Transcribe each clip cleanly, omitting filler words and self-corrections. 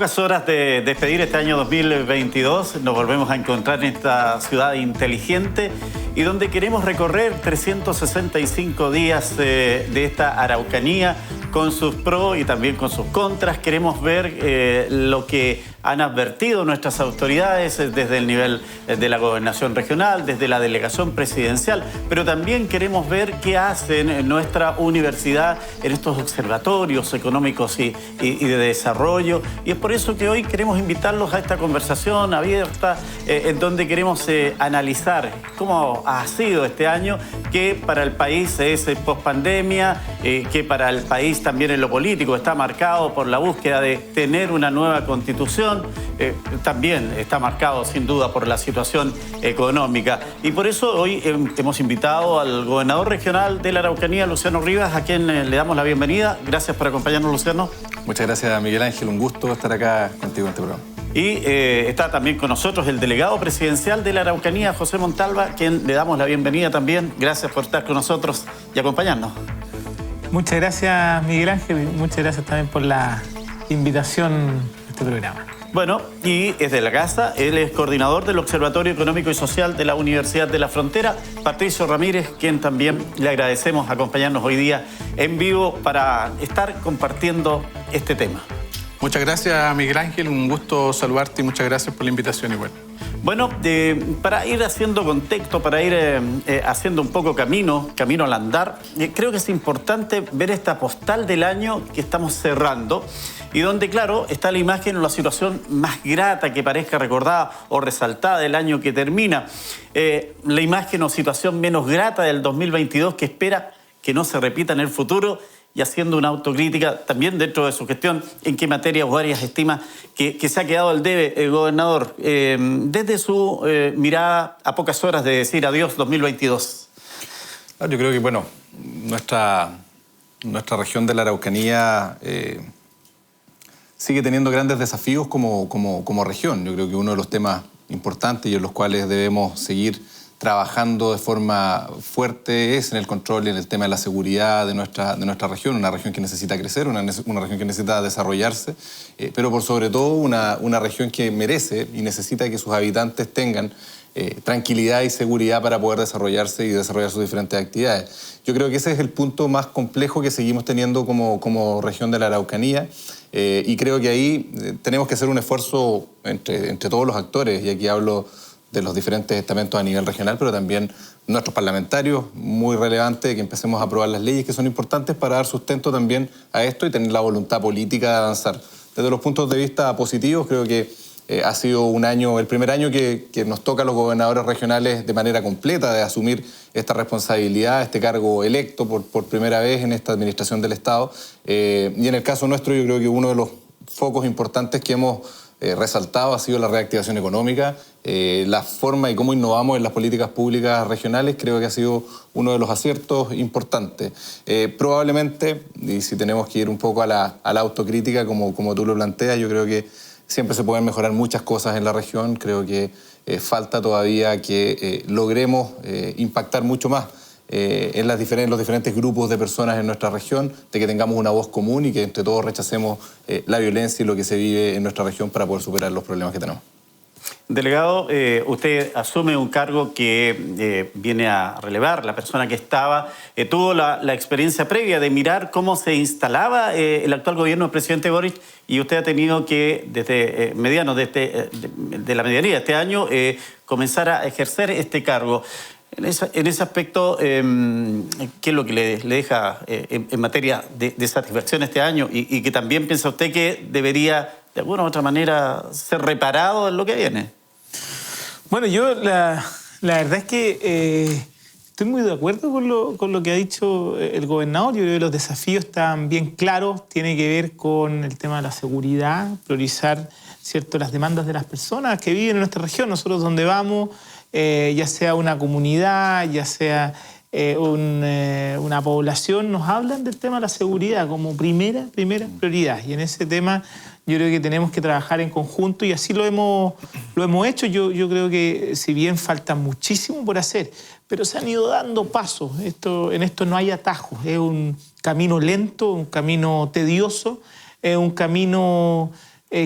pocas horas de despedir este año 2022, nos volvemos a encontrar en esta ciudad inteligente y donde queremos recorrer 365 días de esta Araucanía con sus pros y también con sus contras. Queremos ver lo que han advertido nuestras autoridades desde el nivel de la gobernación regional, desde la delegación presidencial, pero también queremos ver qué hacen en nuestra universidad en estos observatorios económicos y de desarrollo. Y es por eso que hoy queremos invitarlos a esta conversación abierta en donde queremos analizar cómo ha sido este año, que para el país es pospandemia, que para el país también en lo político está marcado por la búsqueda de tener una nueva constitución. También está marcado sin duda por la situación económica. Y por eso hoy hemos invitado al gobernador regional de la Araucanía, Luciano Rivas, a quien le damos la bienvenida. Gracias por acompañarnos, Luciano. Muchas gracias, Miguel Ángel. Un gusto estar acá contigo en este programa. Y está también con nosotros el delegado presidencial de la Araucanía, José Montalva, a quien le damos la bienvenida también. Gracias por estar con nosotros y acompañarnos. Muchas gracias, Miguel Ángel, y muchas gracias también por la invitación a este programa. Bueno, y es de la casa, él es coordinador del Observatorio Económico y Social de la Universidad de la Frontera, Patricio Ramírez, quien también le agradecemos acompañarnos hoy día en vivo para estar compartiendo este tema. Muchas gracias, Miguel Ángel, un gusto saludarte y muchas gracias por la invitación igual. Bueno, para ir haciendo contexto, para ir haciendo un poco camino al andar, creo que es importante ver esta postal del año que estamos cerrando y donde, claro, está la imagen o la situación más grata que parezca recordada o resaltada del año que termina. La imagen o situación menos grata del 2022 que espera que no se repita en el futuro, y haciendo una autocrítica también dentro de su gestión, en qué materias o áreas estima que se ha quedado al debe, gobernador, desde su mirada a pocas horas de decir adiós 2022. Yo creo que, bueno, nuestra región de la Araucanía sigue teniendo grandes desafíos como región. Yo creo que uno de los temas importantes y en los cuales debemos seguir trabajando de forma fuerte es en el control y en el tema de la seguridad de nuestra región, una región que necesita crecer, una región que necesita desarrollarse, pero por sobre todo una región que merece y necesita que sus habitantes tengan tranquilidad y seguridad para poder desarrollarse y desarrollar sus diferentes actividades. Yo creo que ese es el punto más complejo que seguimos teniendo como región de la Araucanía, y creo que ahí tenemos que hacer un esfuerzo entre todos los actores, y aquí hablo de los diferentes estamentos a nivel regional, pero también nuestros parlamentarios, muy relevante que empecemos a aprobar las leyes que son importantes para dar sustento también a esto y tener la voluntad política de avanzar. Desde los puntos de vista positivos, creo que ha sido un año, el primer año que nos toca a los gobernadores regionales de manera completa de asumir esta responsabilidad, este cargo electo por primera vez en esta administración del Estado. Y en el caso nuestro, yo creo que uno de los focos importantes que hemos resaltado ha sido la reactivación económica, la forma y cómo innovamos en las políticas públicas regionales. Creo que ha sido uno de los aciertos importantes. Probablemente, y si tenemos que ir un poco a la autocrítica, como tú lo planteas, yo creo que siempre se pueden mejorar muchas cosas en la región. Creo que falta todavía que logremos impactar mucho más en los diferentes grupos de personas en nuestra región, de que tengamos una voz común y que entre todos rechacemos la violencia y lo que se vive en nuestra región para poder superar los problemas que tenemos. Delegado, usted asume un cargo que viene a relevar. La persona que estaba tuvo la experiencia previa de mirar cómo se instalaba el actual gobierno del presidente Boric, y usted ha tenido que, desde de la medianía de este año, comenzar a ejercer este cargo. En ese aspecto, ¿qué es lo que le deja en materia de satisfacción este año? Y que también piensa usted que debería, de alguna u otra manera, ser reparado en lo que viene. Bueno, yo la verdad es que estoy muy de acuerdo con lo que ha dicho el gobernador. Yo creo que los desafíos están bien claros. Tiene que ver con el tema de la seguridad, priorizar, ¿cierto?, las demandas de las personas que viven en nuestra región. Nosotros donde vamos, ya sea una comunidad, ya sea una población, nos hablan del tema de la seguridad como primera prioridad. Y en ese tema yo creo que tenemos que trabajar en conjunto y así lo hemos hecho. Yo creo que si bien falta muchísimo por hacer, pero se han ido dando pasos. En esto no hay atajos. Es un camino lento, un camino tedioso, es un camino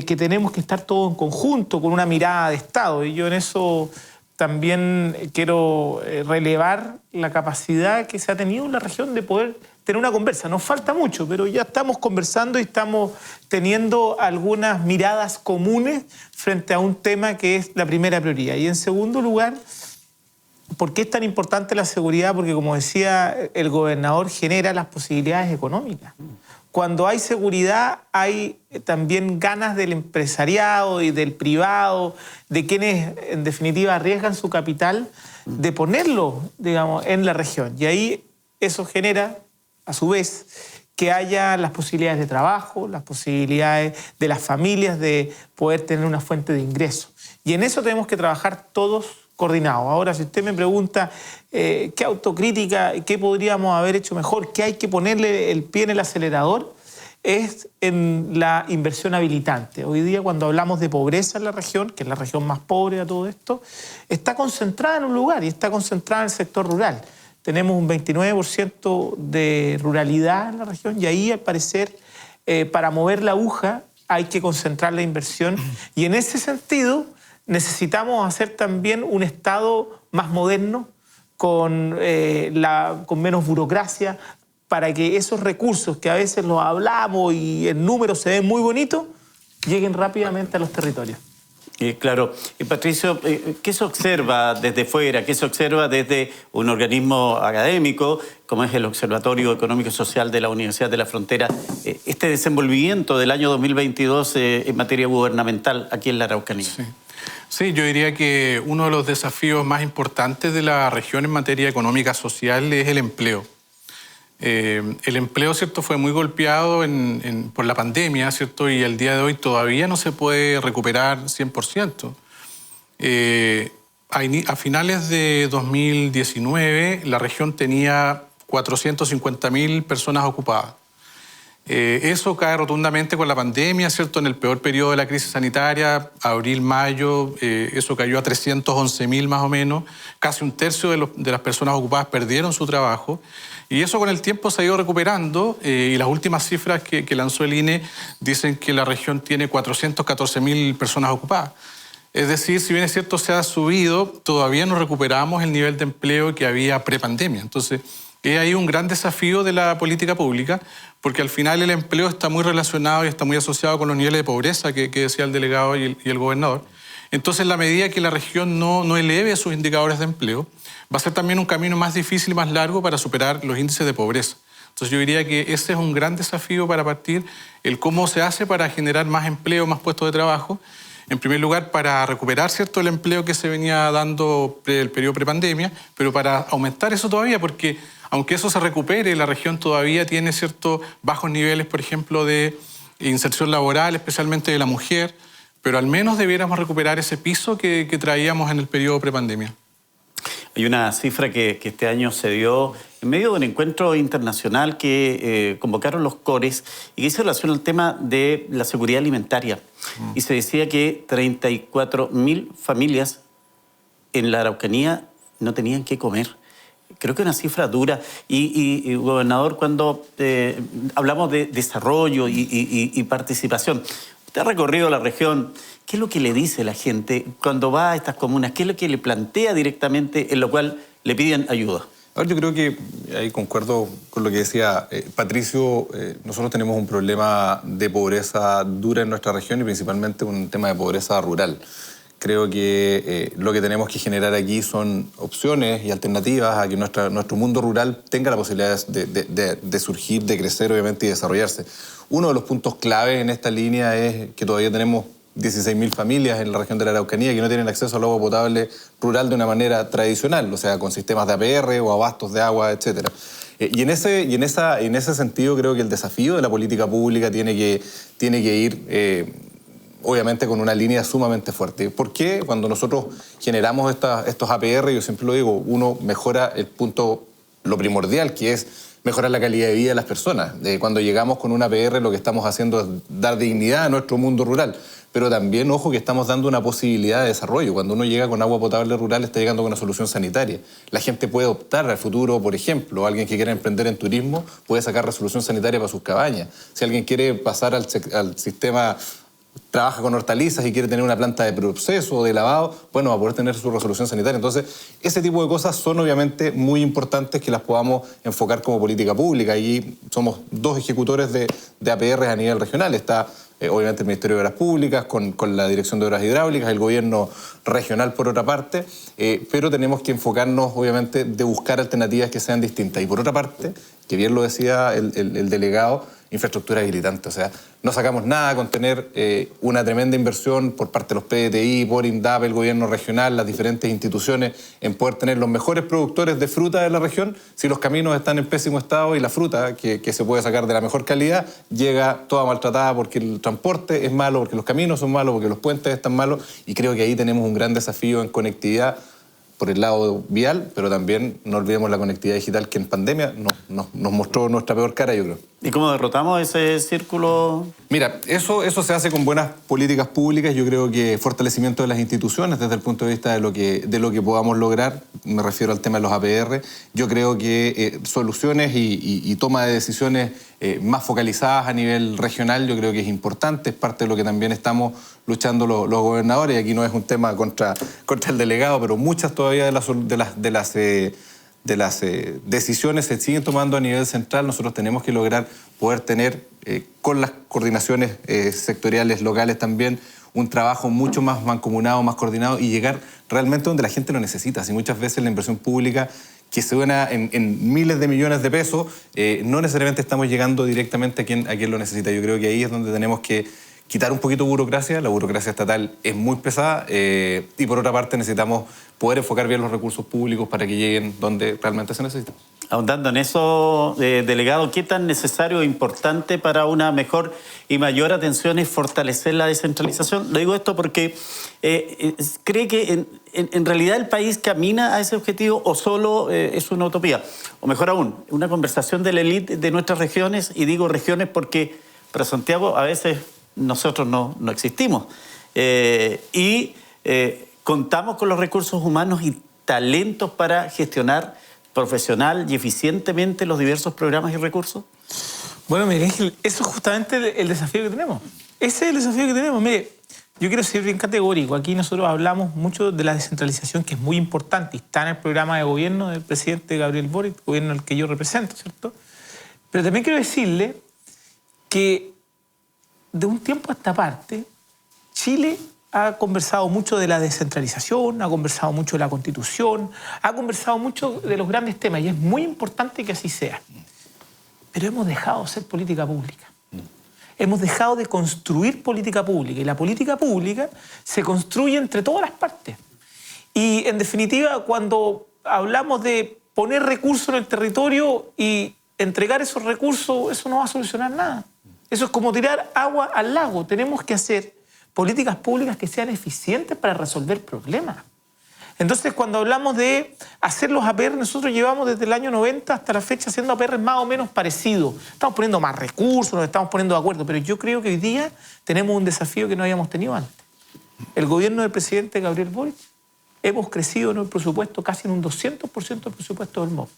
que tenemos que estar todos en conjunto, con una mirada de Estado. Y yo en eso también quiero relevar la capacidad que se ha tenido en la región de poder tener una conversa. Nos falta mucho, pero ya estamos conversando y estamos teniendo algunas miradas comunes frente a un tema que es la primera prioridad. Y en segundo lugar, ¿por qué es tan importante la seguridad? Porque, como decía el gobernador, genera las posibilidades económicas. Cuando hay seguridad, hay también ganas del empresariado y del privado, de quienes, en definitiva, arriesgan su capital, de ponerlo, digamos, en la región. Y ahí eso genera, a su vez, que haya las posibilidades de trabajo, las posibilidades de las familias de poder tener una fuente de ingreso. Y en eso tenemos que trabajar todos coordinados. Ahora, si usted me pregunta qué autocrítica, qué podríamos haber hecho mejor, qué hay que ponerle el pie en el acelerador, es en la inversión habilitante. Hoy día, cuando hablamos de pobreza en la región, que es la región más pobre de todo esto, está concentrada en un lugar y está concentrada en el sector rural. Tenemos un 29% de ruralidad en la región y ahí, al parecer, para mover la aguja hay que concentrar la inversión. Y en ese sentido, necesitamos hacer también un Estado más moderno, con menos burocracia, para que esos recursos que a veces los hablamos y en números se ven muy bonitos, lleguen rápidamente a los territorios. Claro. Patricio, ¿qué se observa desde fuera? ¿Qué se observa desde un organismo académico, como es el Observatorio Económico y Social de la Universidad de la Frontera, este desenvolvimiento del año 2022 en materia gubernamental aquí en la Araucanía? Sí, yo diría que uno de los desafíos más importantes de la región en materia económica social es el empleo. El empleo, ¿cierto?, fue muy golpeado por la pandemia, ¿cierto?, y al día de hoy todavía no se puede recuperar 100%. A finales de 2019, la región tenía 450.000 personas ocupadas. Eso cae rotundamente con la pandemia, ¿cierto? En el peor periodo de la crisis sanitaria, abril, mayo, eso cayó a 311.000 más o menos. Casi un tercio de las personas ocupadas perdieron su trabajo. Y eso con el tiempo se ha ido recuperando y las últimas cifras que lanzó el INE dicen que la región tiene 414.000 personas ocupadas. Es decir, si bien es cierto se ha subido, todavía no recuperamos el nivel de empleo que había prepandemia. Entonces, es ahí un gran desafío de la política pública, porque al final el empleo está muy relacionado y está muy asociado con los niveles de pobreza que decía el delegado y el gobernador. Entonces, en la medida que la región no eleve sus indicadores de empleo, va a ser también un camino más difícil y más largo para superar los índices de pobreza. Entonces, yo diría que ese es un gran desafío para partir, el cómo se hace para generar más empleo, más puestos de trabajo. En primer lugar, para recuperar, ¿cierto?, el empleo que se venía dando el periodo prepandemia, pero para aumentar eso todavía, porque aunque eso se recupere, la región todavía tiene ciertos bajos niveles, por ejemplo, de inserción laboral, especialmente de la mujer, pero al menos debiéramos recuperar ese piso que traíamos en el periodo prepandemia. Hay una cifra que este año se dio en medio de un encuentro internacional que convocaron los CORES y que hizo relación al tema de la seguridad alimentaria. Y se decía que 34.000 familias en la Araucanía no tenían qué comer. Creo que es una cifra dura. Y gobernador, cuando hablamos de desarrollo y participación, usted ha recorrido la región. ¿Qué es lo que le dice la gente cuando va a estas comunas? ¿Qué es lo que le plantea directamente en lo cual le piden ayuda? Yo creo que ahí concuerdo con lo que decía Patricio. Nosotros tenemos un problema de pobreza dura en nuestra región y principalmente un tema de pobreza rural. Creo que lo que tenemos que generar aquí son opciones y alternativas a que nuestro mundo rural tenga la posibilidad de surgir, de crecer, obviamente, y desarrollarse. Uno de los puntos clave en esta línea es que todavía tenemos 16.000 familias en la región de la Araucanía que no tienen acceso al agua potable rural de una manera tradicional, o sea, con sistemas de APR o abastos de agua, etc. Y en ese sentido creo que el desafío de la política pública tiene que ir, obviamente, con una línea sumamente fuerte. ¿Por qué? Cuando nosotros generamos estos APR, yo siempre lo digo, uno mejora el punto, lo primordial, que es mejorar la calidad de vida de las personas. Cuando llegamos con una APR, lo que estamos haciendo es dar dignidad a nuestro mundo rural. Pero también, ojo, que estamos dando una posibilidad de desarrollo. Cuando uno llega con agua potable rural, está llegando con una solución sanitaria. La gente puede optar al futuro, por ejemplo, alguien que quiera emprender en turismo puede sacar resolución sanitaria para sus cabañas. Si alguien quiere pasar al sistema trabaja con hortalizas y quiere tener una planta de proceso o de lavado, bueno, va a poder tener su resolución sanitaria. Entonces, ese tipo de cosas son obviamente muy importantes que las podamos enfocar como política pública. Y somos 2 ejecutores de APR a nivel regional. Está obviamente el Ministerio de Obras Públicas con la Dirección de Obras Hidráulicas, el gobierno regional por otra parte, pero tenemos que enfocarnos obviamente de buscar alternativas que sean distintas. Y por otra parte, que bien lo decía el delegado, infraestructura habilitante. O sea, no sacamos nada con tener una tremenda inversión por parte de los PDTI, por INDAP, el gobierno regional, las diferentes instituciones, en poder tener los mejores productores de fruta de la región, si los caminos están en pésimo estado y la fruta que se puede sacar de la mejor calidad llega toda maltratada porque el transporte es malo, porque los caminos son malos, porque los puentes están malos, y creo que ahí tenemos un gran desafío en conectividad por el lado vial, pero también no olvidemos la conectividad digital que en pandemia nos mostró nuestra peor cara, yo creo. ¿Y cómo derrotamos ese círculo? Mira, eso se hace con buenas políticas públicas. Yo creo que fortalecimiento de las instituciones desde el punto de vista de lo que podamos lograr, me refiero al tema de los APR. Yo creo que soluciones y toma de decisiones más focalizadas a nivel regional, yo creo que es importante, es parte de lo que también estamos luchando los gobernadores, y aquí no es un tema contra el delegado, pero muchas todavía de las decisiones se siguen tomando a nivel central. Nosotros tenemos que lograr poder tener, con las coordinaciones sectoriales locales también, un trabajo mucho más mancomunado, más coordinado, y llegar realmente donde la gente lo necesita. Si muchas veces la inversión pública, que se suena en miles de millones de pesos, no necesariamente estamos llegando directamente a quien lo necesita. Yo creo que ahí es donde tenemos que quitar un poquito de burocracia. La burocracia estatal es muy pesada, y por otra parte necesitamos poder enfocar bien los recursos públicos para que lleguen donde realmente se necesitan. Ahondando en eso, delegado, ¿qué tan necesario e importante para una mejor y mayor atención es fortalecer la descentralización? Lo digo esto porque cree que en realidad el país camina a ese objetivo, o solo es una utopía. O mejor aún, una conversación de la élite de nuestras regiones, y digo regiones porque para Santiago a veces nosotros no existimos. Contamos con los recursos humanos y talentos para gestionar profesional y eficientemente los diversos programas y recursos. Bueno, mire, eso es justamente el desafío que tenemos. Ese es el desafío que tenemos. Mire, yo quiero ser bien categórico. Aquí nosotros hablamos mucho de la descentralización, que es muy importante, y está en el programa de gobierno del presidente Gabriel Boric, gobierno al que yo represento, ¿cierto? Pero también quiero decirle que de un tiempo a esta parte, Chile ha conversado mucho de la descentralización, ha conversado mucho de la Constitución, ha conversado mucho de los grandes temas, y es muy importante que así sea. Pero hemos dejado de hacer política pública. Hemos dejado de construir política pública, y la política pública se construye entre todas las partes. Y en definitiva, cuando hablamos de poner recursos en el territorio y entregar esos recursos, eso no va a solucionar nada. Eso es como tirar agua al lago. Tenemos que hacer políticas públicas que sean eficientes para resolver problemas. Entonces, cuando hablamos de hacer los APR, nosotros llevamos desde el año 90 hasta la fecha haciendo APR más o menos parecidos. Estamos poniendo más recursos, nos estamos poniendo de acuerdo, pero yo creo que hoy día tenemos un desafío que no habíamos tenido antes. El gobierno del presidente Gabriel Boric, hemos crecido en el presupuesto casi en un 200% del presupuesto del MOP.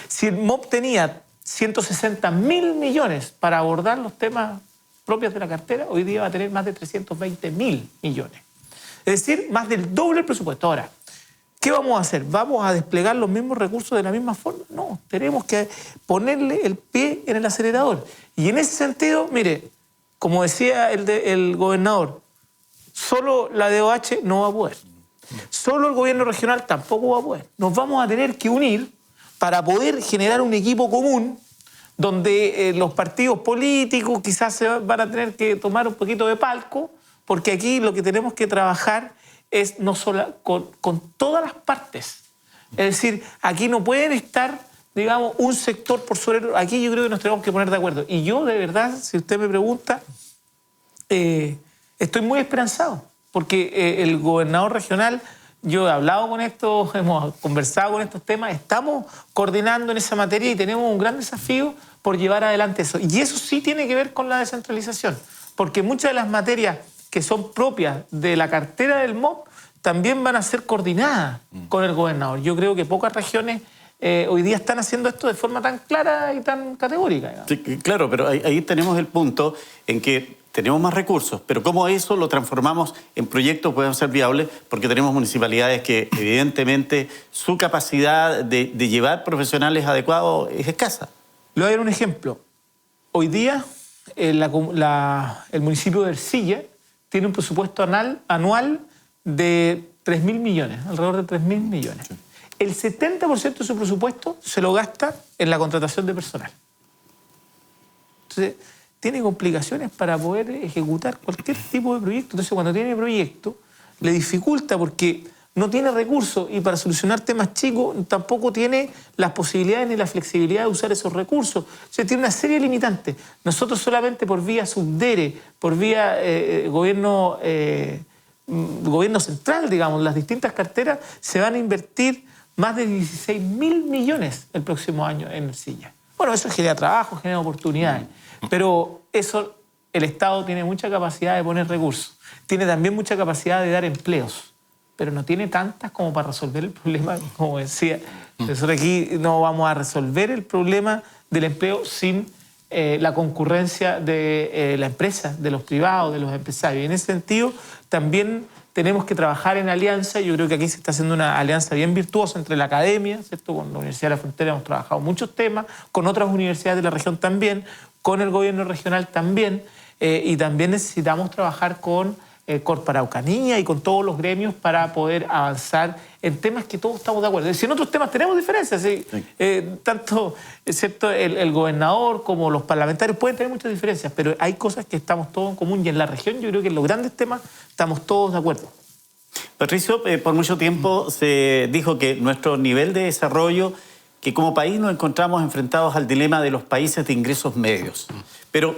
Si el MOP tenía 160.000 millones para abordar los temas propios de la cartera, hoy día va a tener más de 320.000 millones. Es decir, más del doble del presupuesto. Ahora, ¿qué vamos a hacer? ¿Vamos a desplegar los mismos recursos de la misma forma? No, tenemos que ponerle el pie en el acelerador. Y en ese sentido, mire, como decía el gobernador, solo la DOH no va a poder. Solo el gobierno regional tampoco va a poder. Nos vamos a tener que unir para poder generar un equipo común donde los partidos políticos quizás se van a tener que tomar un poquito de palco, porque aquí lo que tenemos que trabajar es no solo con todas las partes. Es decir, aquí no pueden estar, digamos, un sector por sobre otro. Aquí yo creo que nos tenemos que poner de acuerdo. Y yo, de verdad, si usted me pregunta, estoy muy esperanzado, porque el gobernador regional, yo he hablado con esto, hemos conversado con estos temas, estamos coordinando en esa materia y tenemos un gran desafío por llevar adelante eso. Y eso sí tiene que ver con la descentralización, porque muchas de las materias que son propias de la cartera del MOP también van a ser coordinadas con el gobernador. Yo creo que pocas regiones hoy día están haciendo esto de forma tan clara y tan categórica. Sí, claro, pero ahí tenemos el punto en que tenemos más recursos, pero cómo eso lo transformamos en proyectos que puedan ser viables, porque tenemos municipalidades que evidentemente su capacidad de llevar profesionales adecuados es escasa. Le voy a dar un ejemplo. Hoy día el municipio de Ercilla tiene un presupuesto anual de 3.000 millones, alrededor de 3.000 millones. Sí. El 70% de su presupuesto se lo gasta en la contratación de personal. Entonces, tiene complicaciones para poder ejecutar cualquier tipo de proyecto. Entonces, cuando tiene proyecto, le dificulta porque no tiene recursos y para solucionar temas chicos tampoco tiene las posibilidades ni la flexibilidad de usar esos recursos. O sea, tiene una serie de limitantes. Nosotros solamente por vía subdere, por vía gobierno central, digamos, las distintas carteras, se van a invertir más de 16.000 millones el próximo año en Ercilla. Bueno, eso genera trabajo, genera oportunidades. Pero eso, el Estado tiene mucha capacidad de poner recursos. Tiene también mucha capacidad de dar empleos, pero no tiene tantas como para resolver el problema, como decía. Nosotros aquí no vamos a resolver el problema del empleo sin la concurrencia de la empresa, de los privados, de los empresarios. Y en ese sentido, también tenemos que trabajar en alianza. Yo creo que aquí se está haciendo una alianza bien virtuosa entre la academia, ¿cierto? Con la Universidad de la Frontera hemos trabajado muchos temas, con otras universidades de la región también, con el gobierno regional también, y también necesitamos trabajar con Corp Araucanía y con todos los gremios para poder avanzar en temas que todos estamos de acuerdo. Si en otros temas tenemos diferencias, ¿sí? Tanto ¿cierto? El gobernador como los parlamentarios pueden tener muchas diferencias, pero hay cosas que estamos todos en común y en la región yo creo que en los grandes temas estamos todos de acuerdo. Patricio, por mucho tiempo se dijo que nuestro nivel de desarrollo, que como país nos encontramos enfrentados al dilema de los países de ingresos medios. Pero,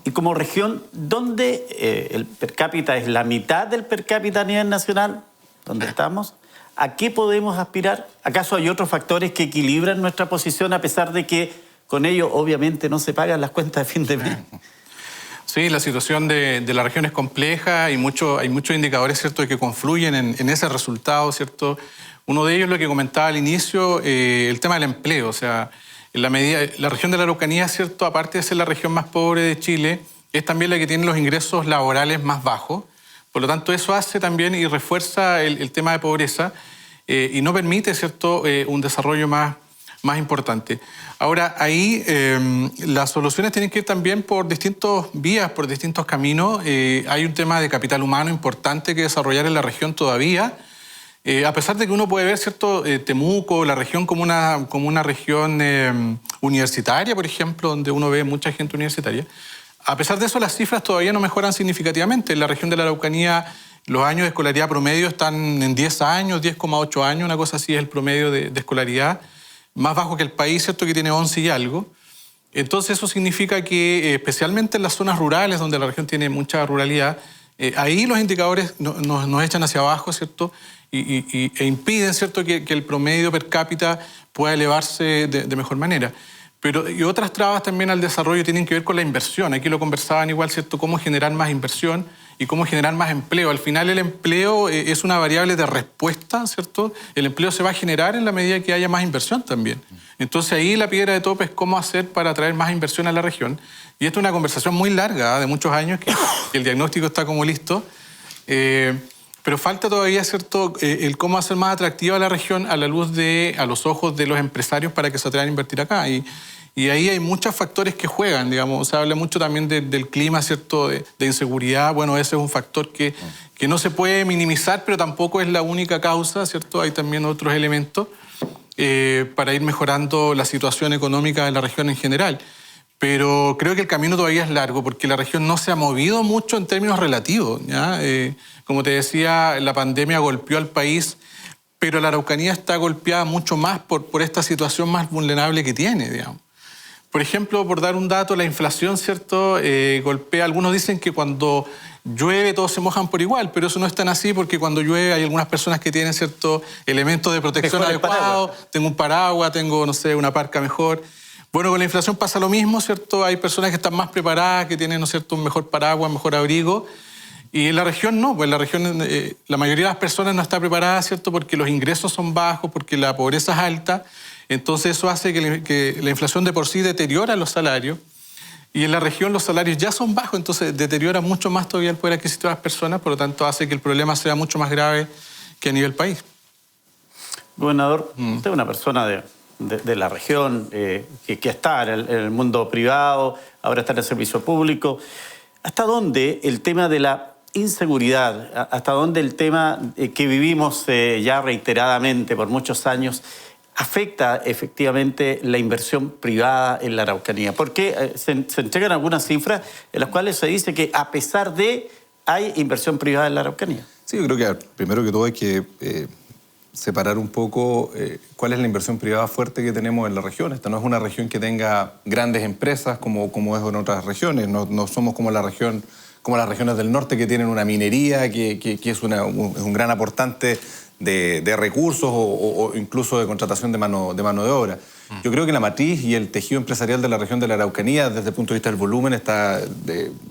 y como región, ¿dónde el per cápita es la mitad del per cápita a nivel nacional? ¿Dónde estamos? ¿A qué podemos aspirar? ¿Acaso hay otros factores que equilibran nuestra posición a pesar de que con ello obviamente no se pagan las cuentas de fin de mes? Sí, la situación de la región es compleja y hay muchos indicadores, ¿cierto?, que confluyen en ese resultado, ¿cierto? Uno de ellos, lo que comentaba al inicio, el tema del empleo. O sea, la región de la Araucanía, ¿cierto?, aparte de ser la región más pobre de Chile, es también la que tiene los ingresos laborales más bajos. Por lo tanto, eso hace también y refuerza el tema de pobreza y no permite, ¿cierto?, un desarrollo más importante. Ahora, ahí las soluciones tienen que ir también por distintas vías, por distintos caminos. Hay un tema de capital humano importante que desarrollar en la región todavía. A pesar de que uno puede ver, ¿cierto?, Temuco, la región como una región universitaria, por ejemplo, donde uno ve mucha gente universitaria. A pesar de eso, las cifras todavía no mejoran significativamente. En la región de la Araucanía, los años de escolaridad promedio están en 10 años, 10,8 años, una cosa así es el promedio de escolaridad, más bajo que el país, ¿cierto?, que tiene 11 y algo. Entonces eso significa que, especialmente en las zonas rurales, donde la región tiene mucha ruralidad, ahí los indicadores nos echan hacia abajo, ¿cierto?, e impiden, ¿cierto?, que el promedio per cápita pueda elevarse de mejor manera. Y otras trabas también al desarrollo tienen que ver con la inversión. Aquí lo conversaban igual, ¿cierto?, cómo generar más inversión y cómo generar más empleo. Al final el empleo es una variable de respuesta, ¿cierto? El empleo se va a generar en la medida que haya más inversión también. Entonces ahí la piedra de tope es cómo hacer para atraer más inversión a la región. Y esto es una conversación muy larga, de muchos años, que el diagnóstico está como listo. Pero falta todavía, ¿cierto?, el cómo hacer más atractiva la región a los ojos de los empresarios para que se atrevan a invertir acá. Y ahí hay muchos factores que juegan, digamos. Se habla mucho también del clima, ¿cierto?, de inseguridad. Bueno, ese es un factor que no se puede minimizar, pero tampoco es la única causa, ¿cierto? Hay también otros elementos para ir mejorando la situación económica de la región en general. Pero creo que el camino todavía es largo porque la región no se ha movido mucho en términos relativos, ¿ya? Como te decía, la pandemia golpeó al país, pero la Araucanía está golpeada mucho más por esta situación más vulnerable que tiene, digamos. Por ejemplo, por dar un dato, la inflación, ¿cierto?, golpea. Algunos dicen que cuando llueve todos se mojan por igual, pero eso no es tan así porque cuando llueve hay algunas personas que tienen ciertos elementos de protección adecuados. Tengo un paraguas, tengo, no sé, una parca mejor. Bueno, con la inflación pasa lo mismo, ¿cierto? Hay personas que están más preparadas, que tienen, ¿no es cierto?, un mejor paraguas, mejor abrigo. Y en la región no, pues en la región la mayoría de las personas no está preparada, ¿cierto?, porque los ingresos son bajos, porque la pobreza es alta. Entonces eso hace que la inflación de por sí deteriora los salarios. Y en la región los salarios ya son bajos, entonces deteriora mucho más todavía el poder adquisitivo de las personas, por lo tanto hace que el problema sea mucho más grave que a nivel país. Gobernador, usted es una persona de la región que está en el mundo privado, ahora está en el servicio público. ¿Hasta dónde el tema de la inseguridad, hasta dónde el tema que vivimos ya reiteradamente por muchos años afecta efectivamente la inversión privada en la Araucanía? Porque se entregan algunas cifras en las cuales se dice que a pesar de hay inversión privada en la Araucanía. Sí, yo creo que primero que todo hay que separar un poco cuál es la inversión privada fuerte que tenemos en la región. Esta no es una región que tenga grandes empresas como es en otras regiones. No somos como las regiones del norte que tienen una minería que es un gran aportante de recursos o incluso de contratación de mano de obra. Yo creo que la matriz y el tejido empresarial de la región de la Araucanía, desde el punto de vista del volumen, está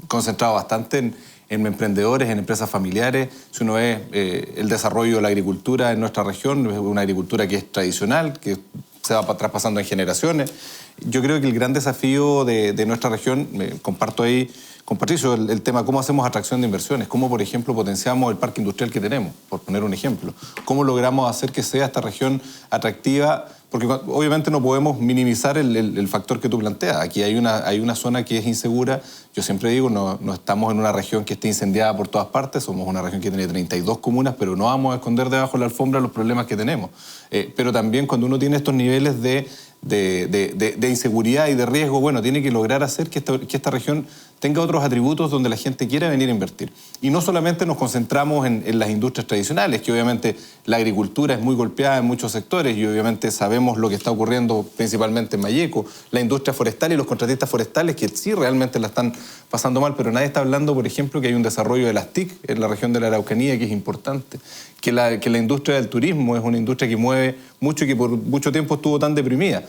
concentrado bastante en emprendedores, en empresas familiares. Si uno ve el desarrollo de la agricultura en nuestra región, es una agricultura que es tradicional, que se va traspasando en generaciones. Yo creo que el gran desafío de nuestra región, comparto ahí con Patricio, el tema cómo hacemos atracción de inversiones, cómo, por ejemplo, potenciamos el parque industrial que tenemos, por poner un ejemplo. Cómo logramos hacer que sea esta región atractiva, porque obviamente no podemos minimizar el factor que tú planteas. Aquí hay una zona que es insegura. Yo siempre digo, no estamos en una región que esté incendiada por todas partes, somos una región que tiene 32 comunas, pero no vamos a esconder debajo de la alfombra los problemas que tenemos. Pero también cuando uno tiene estos niveles de inseguridad y de riesgo, bueno, tiene que lograr hacer que esta región tenga otros atributos donde la gente quiera venir a invertir. Y no solamente nos concentramos en las industrias tradicionales, que obviamente la agricultura es muy golpeada en muchos sectores y obviamente sabemos lo que está ocurriendo principalmente en Malleco, la industria forestal y los contratistas forestales que sí realmente la están pasando mal, pero nadie está hablando, por ejemplo, que hay un desarrollo de las TIC en la región de la Araucanía que es importante, que la industria del turismo es una industria que mueve mucho y que por mucho tiempo estuvo tan deprimida,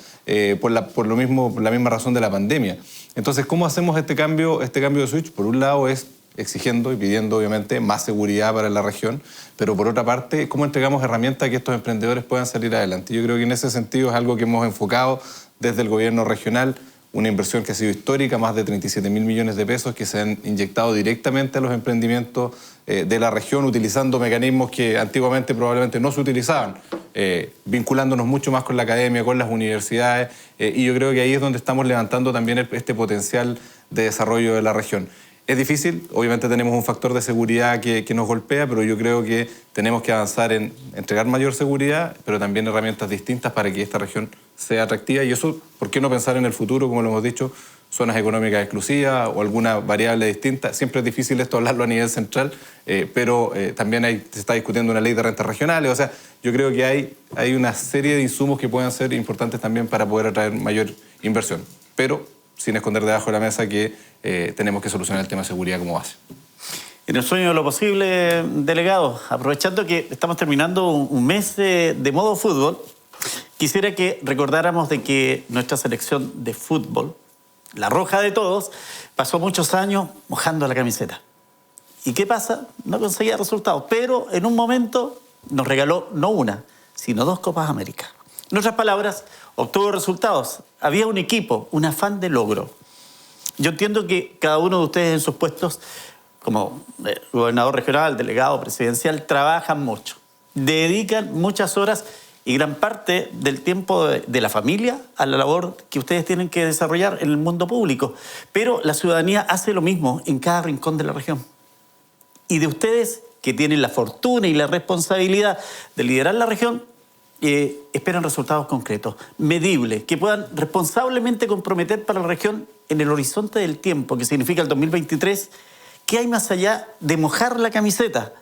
por la misma razón de la pandemia. Entonces, ¿cómo hacemos este cambio de switch? Por un lado es exigiendo y pidiendo, obviamente, más seguridad para la región, pero por otra parte, ¿cómo entregamos herramientas a que estos emprendedores puedan salir adelante? Yo creo que en ese sentido es algo que hemos enfocado desde el gobierno regional, una inversión que ha sido histórica, más de 37.000 millones de pesos que se han inyectado directamente a los emprendimientos de la región, utilizando mecanismos que antiguamente probablemente no se utilizaban, vinculándonos mucho más con la academia, con las universidades, y yo creo que ahí es donde estamos levantando también este potencial de desarrollo de la región. Es difícil, obviamente tenemos un factor de seguridad que nos golpea, pero yo creo que tenemos que avanzar en entregar mayor seguridad, pero también herramientas distintas para que esta región sea atractiva. Y eso, ¿por qué no pensar en el futuro, como lo hemos dicho, zonas económicas exclusivas o alguna variable distinta? Siempre es difícil esto hablarlo a nivel central, pero también se está discutiendo una ley de rentas regionales. O sea, yo creo que hay una serie de insumos que pueden ser importantes también para poder atraer mayor inversión, pero sin esconder debajo de la mesa que tenemos que solucionar el tema de seguridad como base. En el sueño de lo posible, delegado, aprovechando que estamos terminando un mes de modo fútbol, quisiera que recordáramos de que nuestra selección de fútbol, la roja de todos, pasó muchos años mojando la camiseta. ¿Y qué pasa? No conseguía resultados, pero en un momento nos regaló no una, sino 2 Copas América. En otras palabras, obtuvo resultados. Había un equipo, un afán de logro. Yo entiendo que cada uno de ustedes en sus puestos, como gobernador regional, delegado presidencial, trabajan mucho, dedican muchas horas y gran parte del tiempo de la familia a la labor que ustedes tienen que desarrollar en el mundo público. Pero la ciudadanía hace lo mismo en cada rincón de la región. Y de ustedes, que tienen la fortuna y la responsabilidad de liderar la región, esperan resultados concretos, medibles, que puedan responsablemente comprometer para la región en el horizonte del tiempo, que significa el 2023, ¿qué hay más allá de mojar la camiseta?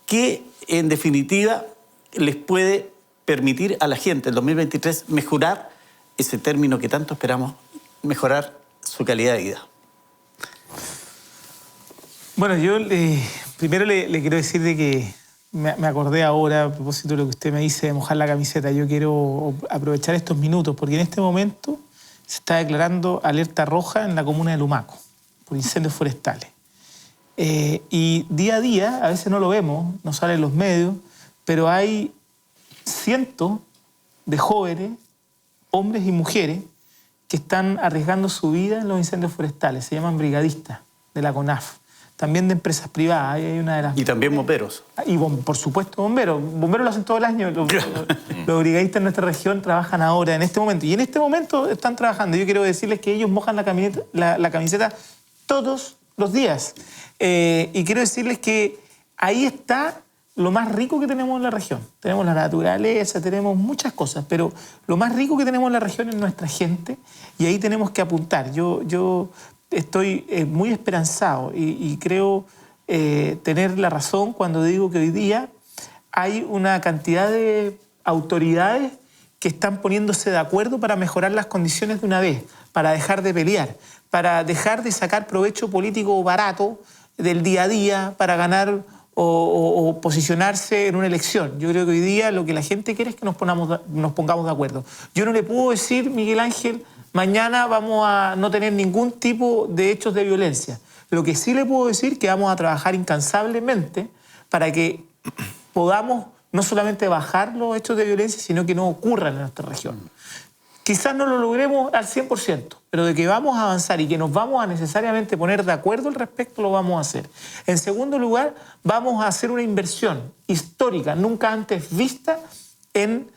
Que, en definitiva, les puede permitir a la gente, el 2023, mejorar ese término que tanto esperamos, mejorar su calidad de vida. Bueno, yo primero le quiero decir de que me acordé ahora, a propósito de lo que usted me dice de mojar la camiseta. Yo quiero aprovechar estos minutos, porque en este momento se está declarando alerta roja en la comuna de Lumaco por incendios forestales. Y día a día, a veces no lo vemos, no sale en los medios, pero hay cientos de jóvenes, hombres y mujeres, que están arriesgando su vida en los incendios forestales. Se llaman brigadistas de la CONAF. También de empresas privadas. Hay una de las... Y también bomberos. Y por supuesto bomberos. Bomberos lo hacen todo el año. Los brigadistas en nuestra región trabajan ahora, en este momento. Y en este momento están trabajando. Yo quiero decirles que ellos mojan la camiseta todos los días. Y quiero decirles que ahí está lo más rico que tenemos en la región. Tenemos la naturaleza, tenemos muchas cosas, pero lo más rico que tenemos en la región es nuestra gente y ahí tenemos que apuntar. Yo estoy muy esperanzado y creo tener la razón cuando digo que hoy día hay una cantidad de autoridades que están poniéndose de acuerdo para mejorar las condiciones de una vez, para dejar de pelear, para dejar de sacar provecho político barato del día a día para ganar o posicionarse en una elección. Yo creo que hoy día lo que la gente quiere es que nos pongamos de acuerdo. Yo no le puedo decir, Miguel Ángel, mañana vamos a no tener ningún tipo de hechos de violencia. Lo que sí le puedo decir es que vamos a trabajar incansablemente para que podamos no solamente bajar los hechos de violencia, sino que no ocurran en nuestra región. Quizás no lo logremos al 100%, pero de que vamos a avanzar y que nos vamos a necesariamente poner de acuerdo al respecto, lo vamos a hacer. En segundo lugar, vamos a hacer una inversión histórica, nunca antes vista, en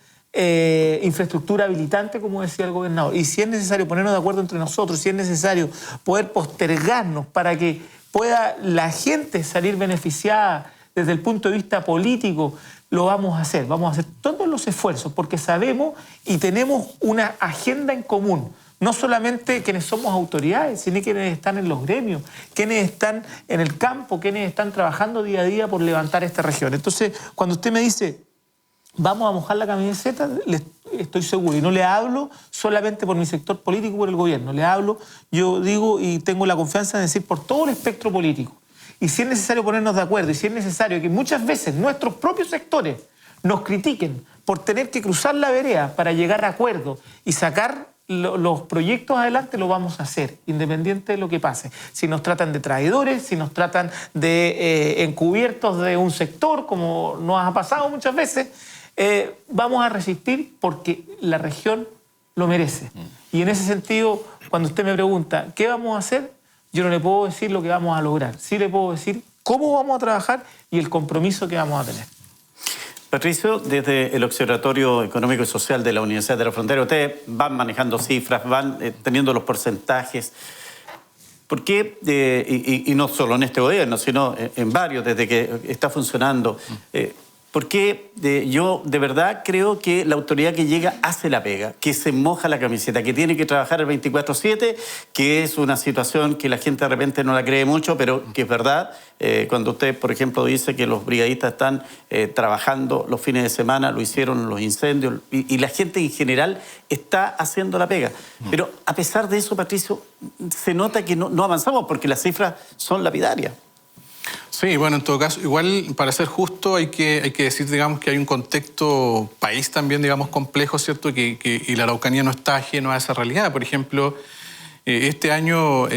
infraestructura habilitante, como decía el gobernador. Y si es necesario ponernos de acuerdo entre nosotros, si es necesario poder postergarnos para que pueda la gente salir beneficiada desde el punto de vista político, lo vamos a hacer. Vamos a hacer todos los esfuerzos porque sabemos y tenemos una agenda en común. No solamente quienes somos autoridades, sino quienes están en los gremios, quienes están en el campo, quienes están trabajando día a día por levantar esta región. Entonces, cuando usted me dice, vamos a mojar la camiseta, estoy seguro. Y no le hablo solamente por mi sector político, por el gobierno. Le hablo, yo digo y tengo la confianza de decir, por todo el espectro político. Y si es necesario ponernos de acuerdo, y si es necesario que muchas veces nuestros propios sectores nos critiquen por tener que cruzar la vereda para llegar a acuerdos y sacar los proyectos adelante, lo vamos a hacer, independiente de lo que pase. Si nos tratan de traidores, si nos tratan de encubiertos de un sector, como nos ha pasado muchas veces, vamos a resistir porque la región lo merece. Y en ese sentido, cuando usted me pregunta, ¿qué vamos a hacer? Yo no le puedo decir lo que vamos a lograr. Sí le puedo decir cómo vamos a trabajar y el compromiso que vamos a tener. Patricio, desde el Observatorio Económico y Social de la Universidad de la Frontera, ustedes van manejando cifras, van teniendo los porcentajes. ¿Por qué, y no solo en este gobierno, sino en varios, desde que está funcionando, por qué yo de verdad creo que la autoridad que llega hace la pega, que se moja la camiseta, que tiene que trabajar el 24/7, que es una situación que la gente de repente no la cree mucho, pero que es verdad? Cuando usted, por ejemplo, dice que los brigadistas están trabajando los fines de semana, lo hicieron en los incendios, y la gente en general está haciendo la pega. Pero a pesar de eso, Patricio, se nota que no avanzamos porque las cifras son lapidarias. Sí, bueno, en todo caso, igual para ser justo hay que decir, digamos, que hay un contexto país también, digamos, complejo, ¿cierto? Y la Araucanía no está ajeno a esa realidad. Por ejemplo, este año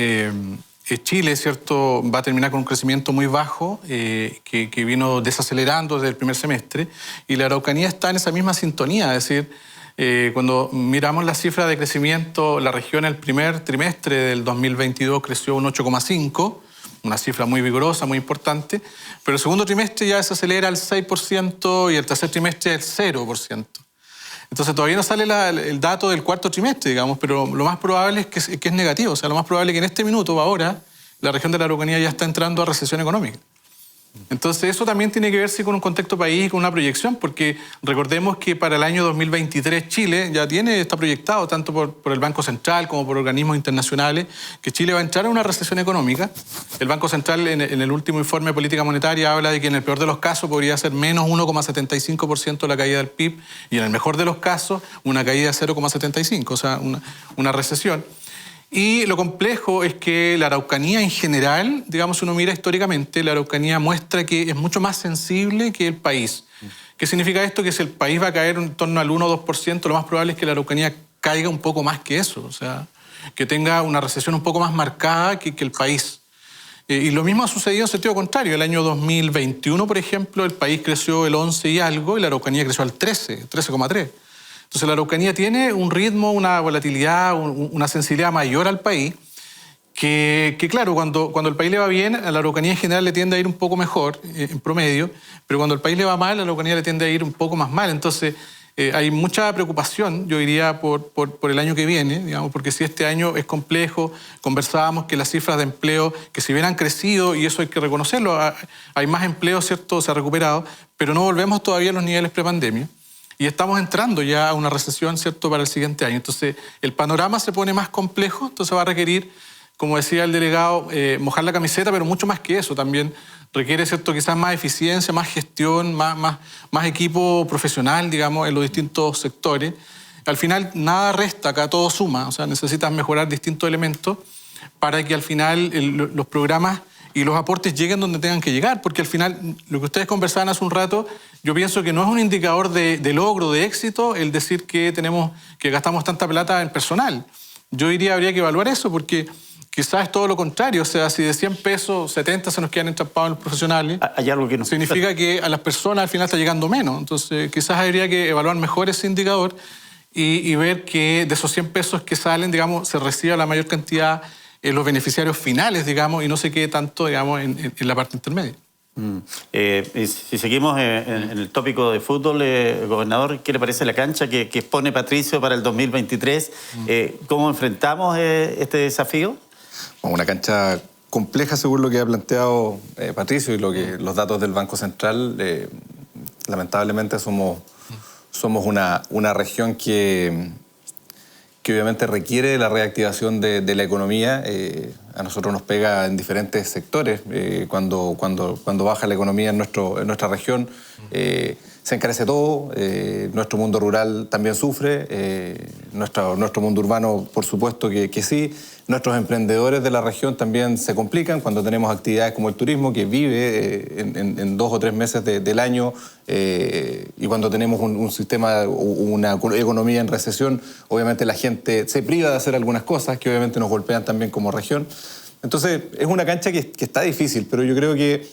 Chile, ¿cierto?, va a terminar con un crecimiento muy bajo que vino desacelerando desde el primer semestre, y la Araucanía está en esa misma sintonía, es decir, cuando miramos la cifra de crecimiento, la región el primer trimestre del 2022 creció un 8,5%, una cifra muy vigorosa, muy importante, pero el segundo trimestre ya desacelera al 6% y el tercer trimestre al 0%. Entonces todavía no sale el dato del cuarto trimestre, digamos, pero lo más probable es que es negativo. O sea, lo más probable es que en este minuto, ahora, la región de la Araucanía ya está entrando a recesión económica. Entonces eso también tiene que verse con un contexto país y con una proyección, porque recordemos que para el año 2023 Chile ya está proyectado, tanto por el Banco Central como por organismos internacionales, que Chile va a entrar a una recesión económica. El Banco Central en el último informe de política monetaria habla de que en el peor de los casos podría ser menos 1,75% la caída del PIB y en el mejor de los casos una caída de 0,75%, o sea, una recesión. Y lo complejo es que la Araucanía en general, digamos, si uno mira históricamente, la Araucanía muestra que es mucho más sensible que el país. ¿Qué significa esto? Que si el país va a caer en torno al 1 o 2%, lo más probable es que la Araucanía caiga un poco más que eso, o sea, que tenga una recesión un poco más marcada que el país. Y lo mismo ha sucedido en sentido contrario. El año 2021, por ejemplo, el país creció el 11 y algo y la Araucanía creció al 13,3%. Entonces la Araucanía tiene un ritmo, una volatilidad, una sensibilidad mayor al país, que claro, cuando el país le va bien, a la Araucanía en general le tiende a ir un poco mejor, en promedio, pero cuando el país le va mal, a la Araucanía le tiende a ir un poco más mal. Entonces hay mucha preocupación, yo diría, por el año que viene, digamos, porque si este año es complejo, conversábamos que las cifras de empleo, que si bien han crecido, y eso hay que reconocerlo, hay más empleo, ¿cierto?, se ha recuperado, pero no volvemos todavía a los niveles prepandemia. Y estamos entrando ya a una recesión, ¿cierto?, para el siguiente año. Entonces, el panorama se pone más complejo, entonces va a requerir, como decía el delegado, mojar la camiseta, pero mucho más que eso. También requiere, ¿cierto?, quizás más eficiencia, más gestión, más equipo profesional, digamos, en los distintos sectores. Al final, nada resta, acá todo suma. O sea, necesitas mejorar distintos elementos para que al final los programas y los aportes lleguen donde tengan que llegar, porque al final, lo que ustedes conversaban hace un rato, yo pienso que no es un indicador de logro, de éxito, el decir que gastamos tanta plata en personal. Yo diría, habría que evaluar eso, porque quizás es todo lo contrario. O sea, si de 100 pesos, 70 se nos quedan entrampados en los profesionales, hay algo que no significa que a las personas al final está llegando menos. Entonces, quizás habría que evaluar mejor ese indicador y ver que de esos 100 pesos que salen, digamos, se reciba la mayor cantidad en los beneficiarios finales, digamos, y no se quede tanto, digamos, en la parte intermedia. Si seguimos en el tópico de fútbol, gobernador, ¿qué le parece la cancha que expone Patricio para el 2023? ¿Cómo enfrentamos este desafío? Una cancha compleja, según lo que ha planteado Patricio y los datos del Banco Central. Lamentablemente somos una región que obviamente requiere la reactivación de la economía. A nosotros nos pega en diferentes sectores. Cuando baja la economía en nuestra región, se encarece todo. Nuestro mundo rural también sufre. Nuestro mundo urbano, por supuesto que sí. Nuestros emprendedores de la región también se complican cuando tenemos actividades como el turismo, que vive en 2 o 3 meses del año, y cuando tenemos un sistema, una economía en recesión, obviamente la gente se priva de hacer algunas cosas que obviamente nos golpean también como región. Entonces, es una cancha que está difícil, pero yo creo que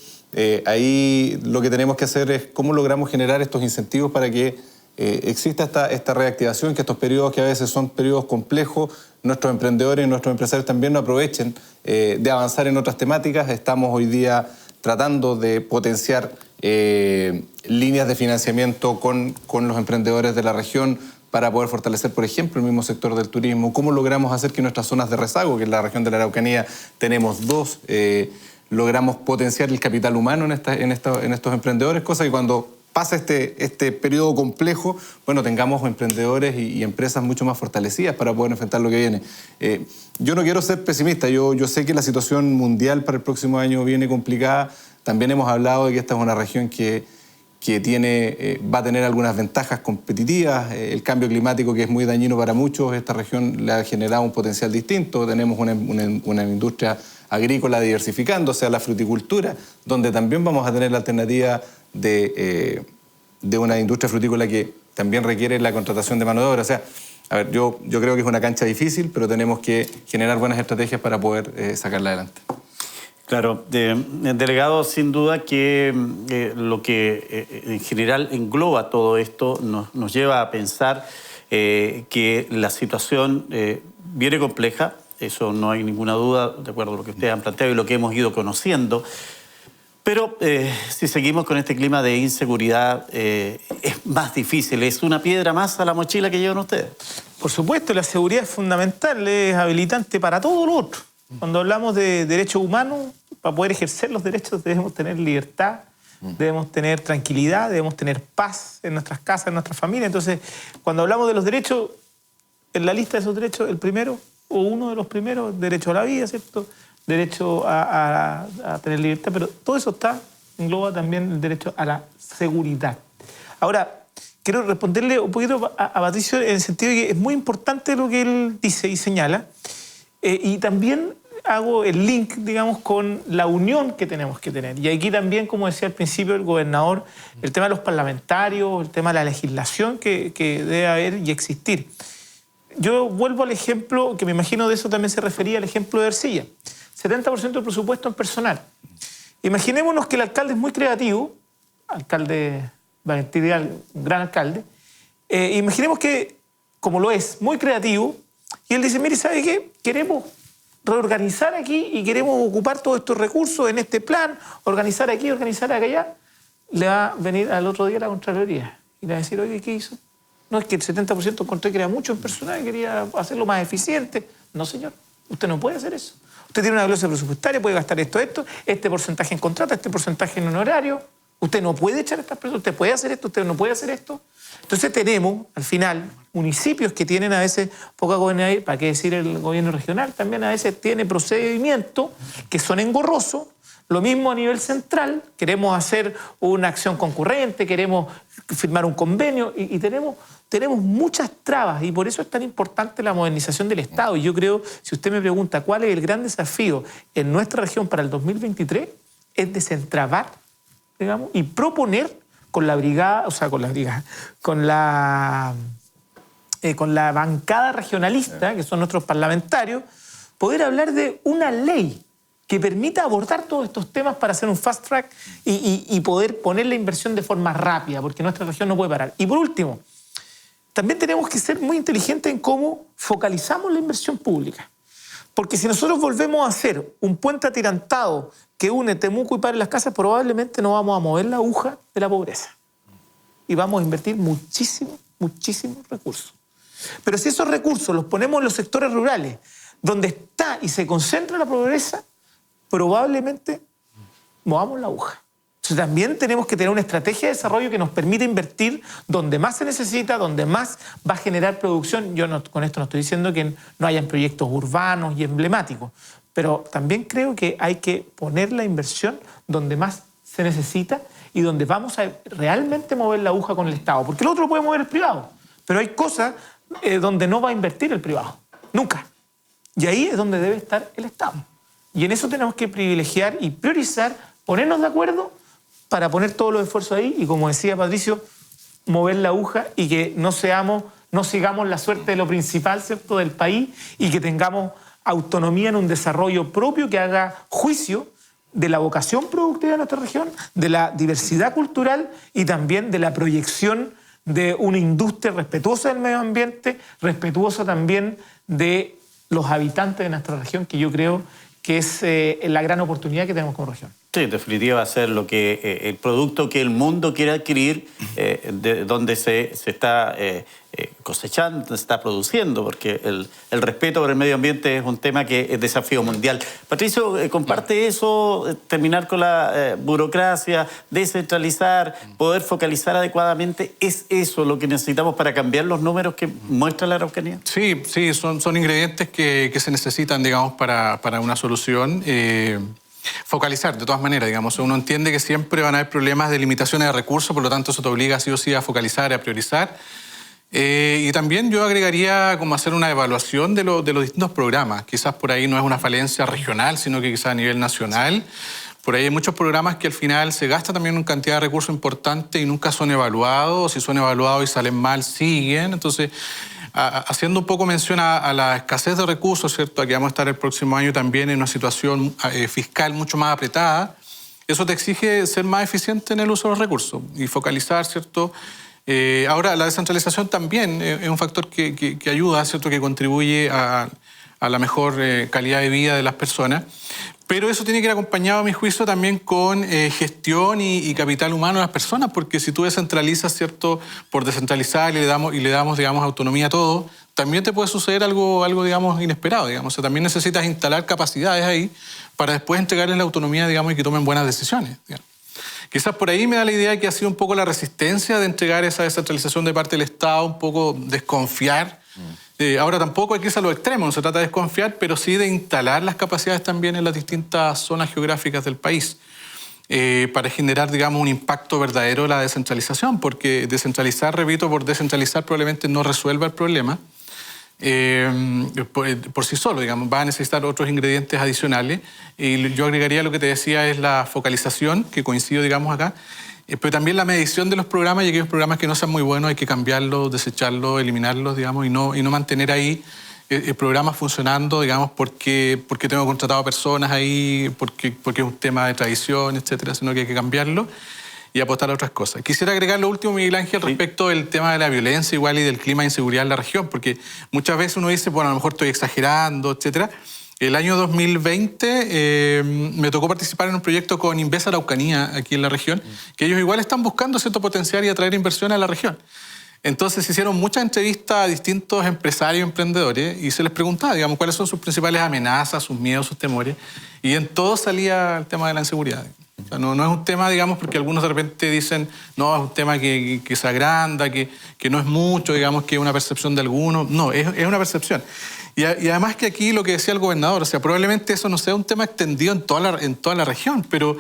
ahí lo que tenemos que hacer es cómo logramos generar estos incentivos para que exista esta reactivación, que estos periodos que a veces son periodos complejos, nuestros emprendedores y nuestros empresarios también no aprovechen de avanzar en otras temáticas. Estamos hoy día tratando de potenciar líneas de financiamiento con los emprendedores de la región para poder fortalecer, por ejemplo, el mismo sector del turismo. ¿Cómo logramos hacer que nuestras zonas de rezago, que en la región de la Araucanía tenemos 2, logramos potenciar el capital humano en estos emprendedores? Cosa que cuando pasa este periodo complejo, bueno, tengamos emprendedores y empresas mucho más fortalecidas para poder enfrentar lo que viene. Yo no quiero ser pesimista, yo sé que la situación mundial para el próximo año viene complicada. También hemos hablado de que esta es una región que va a tener algunas ventajas competitivas. El cambio climático, que es muy dañino para muchos, esta región le ha generado un potencial distinto. Tenemos una industria agrícola diversificándose a la fruticultura, donde también vamos a tener la alternativa de una industria frutícola que también requiere la contratación de mano de obra. O sea, a ver, yo creo que es una cancha difícil, pero tenemos que generar buenas estrategias para poder sacarla adelante. Claro, delegado, sin duda que lo que en general engloba todo esto nos lleva a pensar que la situación viene compleja, eso no hay ninguna duda, de acuerdo a lo que ustedes han planteado y lo que hemos ido conociendo. Pero si seguimos con este clima de inseguridad, es más difícil, es una piedra más a la mochila que llevan ustedes. Por supuesto, la seguridad es fundamental, es habilitante para todo lo otro. Cuando hablamos de derechos humanos, para poder ejercer los derechos debemos tener libertad, debemos tener tranquilidad, debemos tener paz en nuestras casas, en nuestras familias. Entonces, cuando hablamos de los derechos, en la lista de esos derechos, el primero, o uno de los primeros, derecho a la vida, ¿cierto? Derecho a tener libertad, pero todo eso engloba también el derecho a la seguridad. Ahora, quiero responderle un poquito a Patricio en el sentido de que es muy importante lo que él dice y señala, y también hago el link, digamos, con la unión que tenemos que tener. Y aquí también, como decía al principio el gobernador, el tema de los parlamentarios, el tema de la legislación que debe haber y existir. Yo vuelvo al ejemplo, que me imagino de eso también se refería al ejemplo de Ercilla. 70% del presupuesto en personal. Imaginémonos que el alcalde es muy creativo, alcalde Valentín Vidal, un gran alcalde, Imaginemos que, como lo es, muy creativo, y él dice, mire, ¿sabe qué? Queremos reorganizar aquí y queremos ocupar todos estos recursos en este plan, organizar aquí, organizar allá. Le va a venir al otro día la Contraloría y le va a decir, oye, ¿qué hizo? No, es que el 70% encontré que era mucho en personal y quería hacerlo más eficiente. No, señor, usted no puede hacer eso. Usted tiene una glosa presupuestaria, puede gastar esto, este porcentaje en contrato, este porcentaje en honorario. Usted no puede echar estas personas, usted puede hacer esto, usted no puede hacer esto. Entonces tenemos, al final, municipios que tienen a veces poca gobernabilidad, para qué decir el gobierno regional, también a veces tiene procedimientos que son engorrosos. Lo mismo a nivel central, queremos hacer una acción concurrente, queremos firmar un convenio y tenemos muchas trabas y por eso es tan importante la modernización del Estado. Y yo creo, si usted me pregunta cuál es el gran desafío en nuestra región para el 2023, es desentrabar, digamos, y proponer con la brigada, o sea, con la bancada regionalista, que son nuestros parlamentarios, poder hablar de una ley que permita abordar todos estos temas para hacer un fast track y poder poner la inversión de forma rápida, porque nuestra región no puede parar. Y por último, también tenemos que ser muy inteligentes en cómo focalizamos la inversión pública. Porque si nosotros volvemos a hacer un puente atirantado que une Temuco y Padre Las Casas, probablemente no vamos a mover la aguja de la pobreza. Y vamos a invertir muchísimos recursos. Pero si esos recursos los ponemos en los sectores rurales, donde está y se concentra la pobreza, probablemente movamos la aguja. Entonces también tenemos que tener una estrategia de desarrollo que nos permita invertir donde más se necesita, donde más va a generar producción. Yo con esto no estoy diciendo que no hayan proyectos urbanos y emblemáticos, pero también creo que hay que poner la inversión donde más se necesita y donde vamos a realmente mover la aguja con el Estado. Porque el otro lo puede mover el privado, pero hay cosas donde no va a invertir el privado. Nunca. Y ahí es donde debe estar el Estado. Y en eso tenemos que privilegiar y priorizar, ponernos de acuerdo para poner todos los esfuerzos ahí y, como decía Patricio, mover la aguja y que no sigamos la suerte de lo principal, ¿cierto?, del país y que tengamos autonomía en un desarrollo propio que haga juicio de la vocación productiva de nuestra región, de la diversidad cultural y también de la proyección de una industria respetuosa del medio ambiente, respetuosa también de los habitantes de nuestra región, que yo creo que es la gran oportunidad que tenemos como región. Sí, en definitiva va a ser lo que el producto que el mundo quiere adquirir, de donde se está cosechando, se está produciendo, porque el respeto por el medio ambiente es un tema que es desafío mundial. Patricio, comparte eso, terminar con la burocracia, descentralizar, poder focalizar adecuadamente. ¿Es eso lo que necesitamos para cambiar los números que muestra la Araucanía? Sí, son ingredientes que se necesitan, digamos, para una solución. Focalizar, de todas maneras, digamos. Uno entiende que siempre van a haber problemas de limitaciones de recursos, por lo tanto eso te obliga sí o sí a focalizar, a priorizar. Y también yo agregaría como hacer una evaluación de los distintos programas. Quizás por ahí no es una falencia regional, sino que quizás a nivel nacional. Por ahí hay muchos programas que al final se gasta también una cantidad de recursos importante y nunca son evaluados. Si son evaluados y salen mal, siguen. Entonces, haciendo un poco mención a la escasez de recursos, ¿cierto? Aquí vamos a estar el próximo año también en una situación fiscal mucho más apretada. Eso te exige ser más eficiente en el uso de los recursos y focalizar, ¿cierto? Ahora, la descentralización también es un factor que ayuda, ¿cierto? Que contribuye a la mejor calidad de vida de las personas. Pero eso tiene que ir acompañado, a mi juicio, también con gestión y capital humano de las personas, porque si tú descentralizas, ¿cierto?, por descentralizar y le damos, digamos, autonomía a todo, también te puede suceder algo digamos, inesperado, digamos. O sea, también necesitas instalar capacidades ahí para después entregarles la autonomía, digamos, y que tomen buenas decisiones, digamos. Quizás por ahí me da la idea que ha sido un poco la resistencia de entregar esa descentralización de parte del Estado, un poco desconfiar. Ahora tampoco hay que irse a los extremos, no se trata de desconfiar, pero sí de instalar las capacidades también en las distintas zonas geográficas del país para generar, digamos, un impacto verdadero de la descentralización, porque descentralizar, repito, por descentralizar probablemente no resuelva el problema por sí solo, digamos, va a necesitar otros ingredientes adicionales y yo agregaría lo que te decía es la focalización, que coincido, digamos, acá. Pero también la medición de los programas y aquellos programas que no sean muy buenos hay que cambiarlos, desecharlos, eliminarlos, digamos, y no mantener ahí el programa funcionando, digamos, porque tengo contratado personas ahí, porque es un tema de tradición, etcétera, sino que hay que cambiarlo. y apostar a otras cosas. Quisiera agregar lo último, Miguel Ángel, respecto del tema de la violencia igual y del clima de inseguridad en la región, porque muchas veces uno dice, bueno, a lo mejor estoy exagerando, etcétera. El año 2020 me tocó participar en un proyecto con Inves Araucanía aquí en la región, que ellos igual están buscando cierto potencial y atraer inversión a la región. Entonces se hicieron muchas entrevistas a distintos empresarios, emprendedores, y se les preguntaba, digamos, cuáles son sus principales amenazas, sus miedos, sus temores, y en todo salía el tema de la inseguridad. O sea, no es un tema, digamos, porque algunos de repente dicen, no, es un tema que se agranda, que no es mucho, digamos, que es una percepción de algunos. No, es una percepción. Y además que aquí lo que decía el gobernador, o sea, probablemente eso no sea un tema extendido en toda la región, pero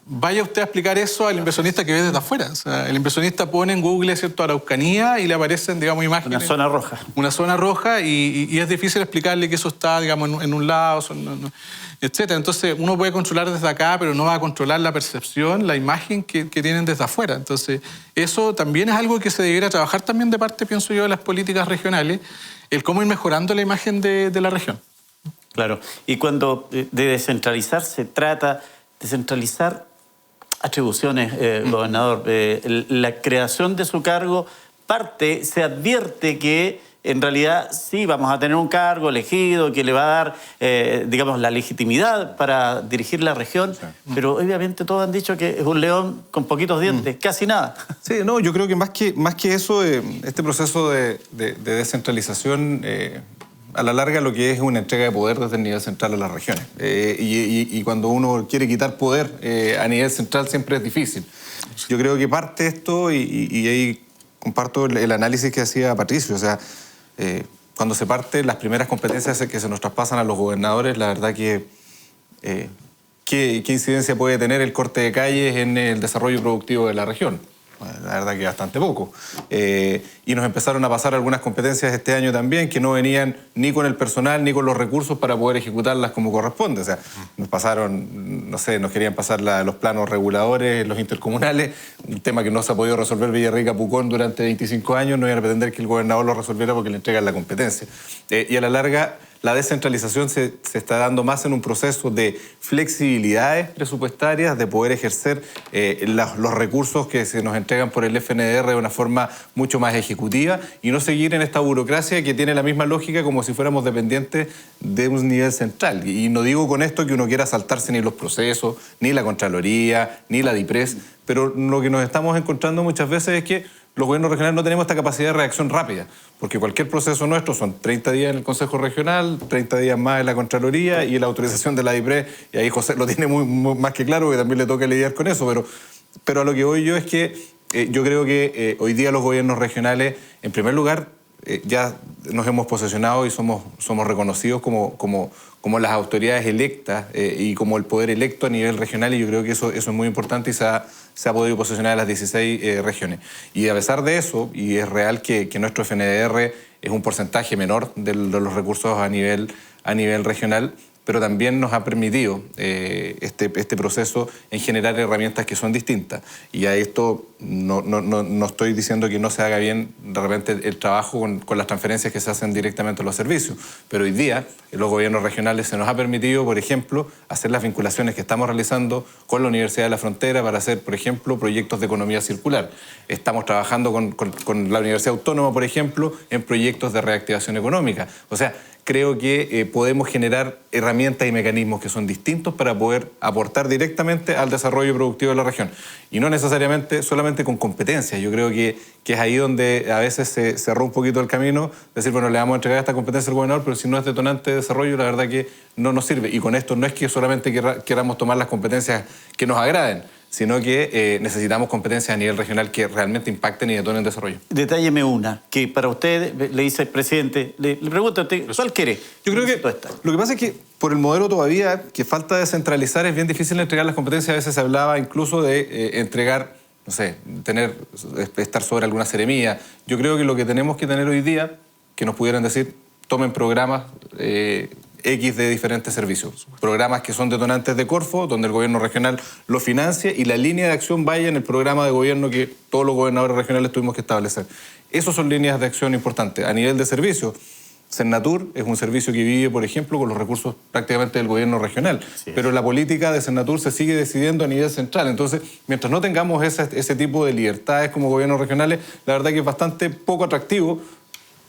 vaya usted a explicar eso al inversionista que ve desde afuera. O sea, el inversionista pone en Google, ¿cierto?, Araucanía y le aparecen, digamos, imágenes. Una zona roja. Una zona roja y es difícil explicarle que eso está, digamos, en un lado, etcétera. Entonces, uno puede controlar desde acá, pero no va a controlar la percepción, la imagen que tienen desde afuera. Entonces, eso también es algo que se debiera trabajar también de parte, pienso yo, de las políticas regionales, el cómo ir mejorando la imagen de la región. Claro. Y cuando de descentralizar se trata de centralizar atribuciones, gobernador. La creación de su cargo se advierte que en realidad sí vamos a tener un cargo elegido que le va a dar, digamos, la legitimidad para dirigir la región, sí. Pero obviamente todos han dicho que es un león con poquitos dientes, casi nada. Sí, no, yo creo que más que eso, este proceso de descentralización a la larga lo que es una entrega de poder desde el nivel central a las regiones. Y cuando uno quiere quitar poder a nivel central siempre es difícil. Yo creo que parte esto, y ahí comparto el análisis que hacía Patricio, o sea, cuando se parte las primeras competencias que se nos traspasan a los gobernadores, la verdad que ¿qué incidencia puede tener el corte de calles en el desarrollo productivo de la región? La verdad que bastante poco. Y nos empezaron a pasar algunas competencias este año también que no venían ni con el personal ni con los recursos para poder ejecutarlas como corresponde. O sea, nos pasaron, no sé, nos querían pasar los planos reguladores, los intercomunales, un tema que no se ha podido resolver Villarrica-Pucón durante 25 años, no iban a pretender que el gobernador lo resolviera porque le entregan la competencia. Y a la larga, la descentralización se está dando más en un proceso de flexibilidades presupuestarias, de poder ejercer los recursos que se nos entregan por el FNDR de una forma mucho más ejecutiva y no seguir en esta burocracia que tiene la misma lógica como si fuéramos dependientes de un nivel central. Y no digo con esto que uno quiera saltarse ni los procesos, ni la Contraloría, ni la DIPRES, pero lo que nos estamos encontrando muchas veces es que los gobiernos regionales no tenemos esta capacidad de reacción rápida, porque cualquier proceso nuestro son 30 días en el Consejo Regional, 30 días más en la Contraloría y la autorización de la DIPRES, y ahí José lo tiene muy más que claro, que también le toca lidiar con eso, pero a lo que voy yo es que yo creo que hoy día los gobiernos regionales, en primer lugar, ya nos hemos posesionado y somos reconocidos como las autoridades electas y como el poder electo a nivel regional, y yo creo que eso es muy importante y se ha podido posesionar en las 16 regiones. Y a pesar de eso, y es real que nuestro FNDR es un porcentaje menor de los recursos a nivel regional, pero también nos ha permitido este proceso en generar herramientas que son distintas. Y a esto no estoy diciendo que no se haga bien de repente el trabajo con las transferencias que se hacen directamente a los servicios, pero hoy día en los gobiernos regionales se nos ha permitido, por ejemplo, hacer las vinculaciones que estamos realizando con la Universidad de la Frontera para hacer, por ejemplo, proyectos de economía circular. Estamos trabajando con la Universidad Autónoma, por ejemplo, en proyectos de reactivación económica. O sea, creo que podemos generar herramientas y mecanismos que son distintos para poder aportar directamente al desarrollo productivo de la región. Y no necesariamente solamente con competencias. Yo creo que es ahí donde a veces se cerró un poquito el camino, decir, bueno, le vamos a entregar esta competencia al gobernador, pero si no es detonante de desarrollo, la verdad que no nos sirve. Y con esto no es que solamente queramos tomar las competencias que nos agraden, sino que necesitamos competencias a nivel regional que realmente impacten y detonen desarrollo. Detálleme una, que para usted, le dice el presidente, le pregunta a usted, ¿cuál quiere? Yo creo que lo que pasa es que por el modelo todavía, que falta descentralizar, es bien difícil entregar las competencias. A veces se hablaba incluso de entregar, no sé, estar sobre alguna seremía. Yo creo que lo que tenemos que tener hoy día, que nos pudieran decir, tomen programas X de diferentes servicios. Programas que son detonantes de Corfo, donde el gobierno regional lo financia y la línea de acción vaya en el programa de gobierno que todos los gobernadores regionales tuvimos que establecer. Esas son líneas de acción importantes. A nivel de servicios, Sennatur es un servicio que vive, por ejemplo, con los recursos prácticamente del gobierno regional. Sí. Pero la política de Sennatur se sigue decidiendo a nivel central. Entonces, mientras no tengamos ese tipo de libertades como gobiernos regionales, la verdad que es bastante poco atractivo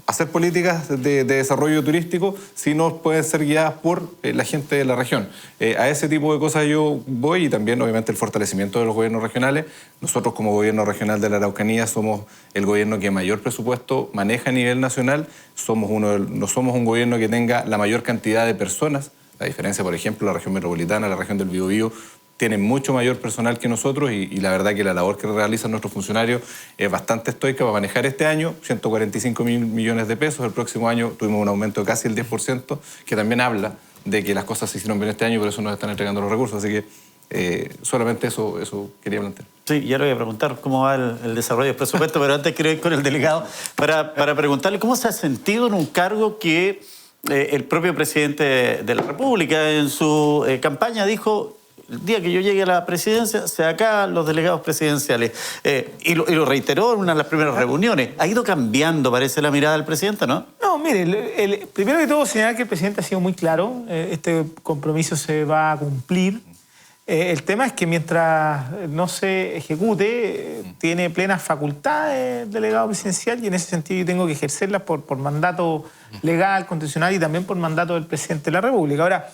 hacer políticas de desarrollo turístico si no pueden ser guiadas por la gente de la región. A ese tipo de cosas yo voy, y también obviamente el fortalecimiento de los gobiernos regionales. Nosotros como gobierno regional de la Araucanía somos el gobierno que mayor presupuesto maneja a nivel nacional, no somos un gobierno que tenga la mayor cantidad de personas, a diferencia, por ejemplo, la región metropolitana, la región del Biobío, tienen mucho mayor personal que nosotros y la verdad que la labor que realizan nuestros funcionarios es bastante estoica para manejar este año, 145 mil millones de pesos. El próximo año tuvimos un aumento de casi el 10%, que también habla de que las cosas se hicieron bien este año y por eso nos están entregando los recursos. Así que solamente eso quería plantear. Sí, ya le voy a preguntar cómo va el desarrollo del presupuesto, pero antes quiero ir con el delegado para preguntarle cómo se ha sentido en un cargo que el propio presidente de la República en su campaña dijo: el día que yo llegue a la presidencia, se acaban los delegados presidenciales. Y lo reiteró en una de las primeras reuniones. Ha ido cambiando, parece, la mirada del presidente, ¿no? No, mire, primero que todo señalar que el presidente ha sido muy claro. Este compromiso se va a cumplir. El tema es que mientras no se ejecute, tiene plenas facultades el delegado presidencial y en ese sentido yo tengo que ejercerlas por mandato legal, constitucional y también por mandato del presidente de la República. Ahora,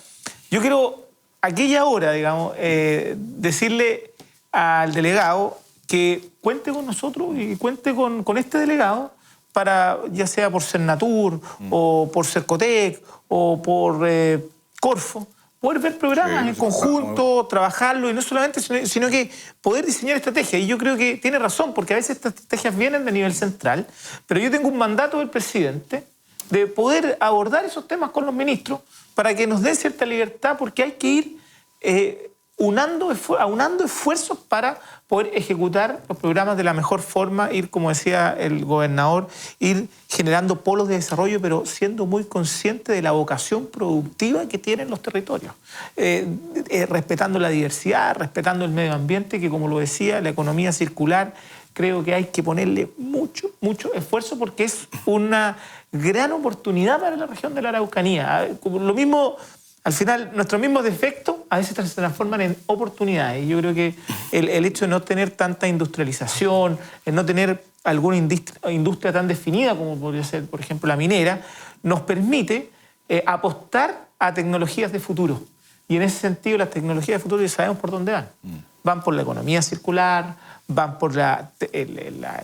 yo quiero aquella hora, digamos, decirle al delegado que cuente con nosotros y cuente con este delegado para, ya sea por Sennatur o por Cercotec o por Corfo, poder ver programas en conjunto, trabajarlo y no solamente, sino que poder diseñar estrategias. Y yo creo que tiene razón, porque a veces estas estrategias vienen de nivel central, pero yo tengo un mandato del presidente de poder abordar esos temas con los ministros para que nos den cierta libertad, porque hay que ir aunando esfuerzos para poder ejecutar los programas de la mejor forma, ir, como decía el gobernador, ir generando polos de desarrollo, pero siendo muy consciente de la vocación productiva que tienen los territorios, respetando la diversidad, respetando el medio ambiente, que como lo decía, la economía circular, creo que hay que ponerle mucho esfuerzo porque es una gran oportunidad para la región de la Araucanía. Lo mismo, al final, nuestros mismos defectos a veces se transforman en oportunidades. Y yo creo que el hecho de no tener tanta industrialización, el no tener alguna industria tan definida como podría ser, por ejemplo, la minera, nos permite apostar a tecnologías de futuro. Y en ese sentido, las tecnologías de futuro ya sabemos por dónde van. Van por la economía circular, van por la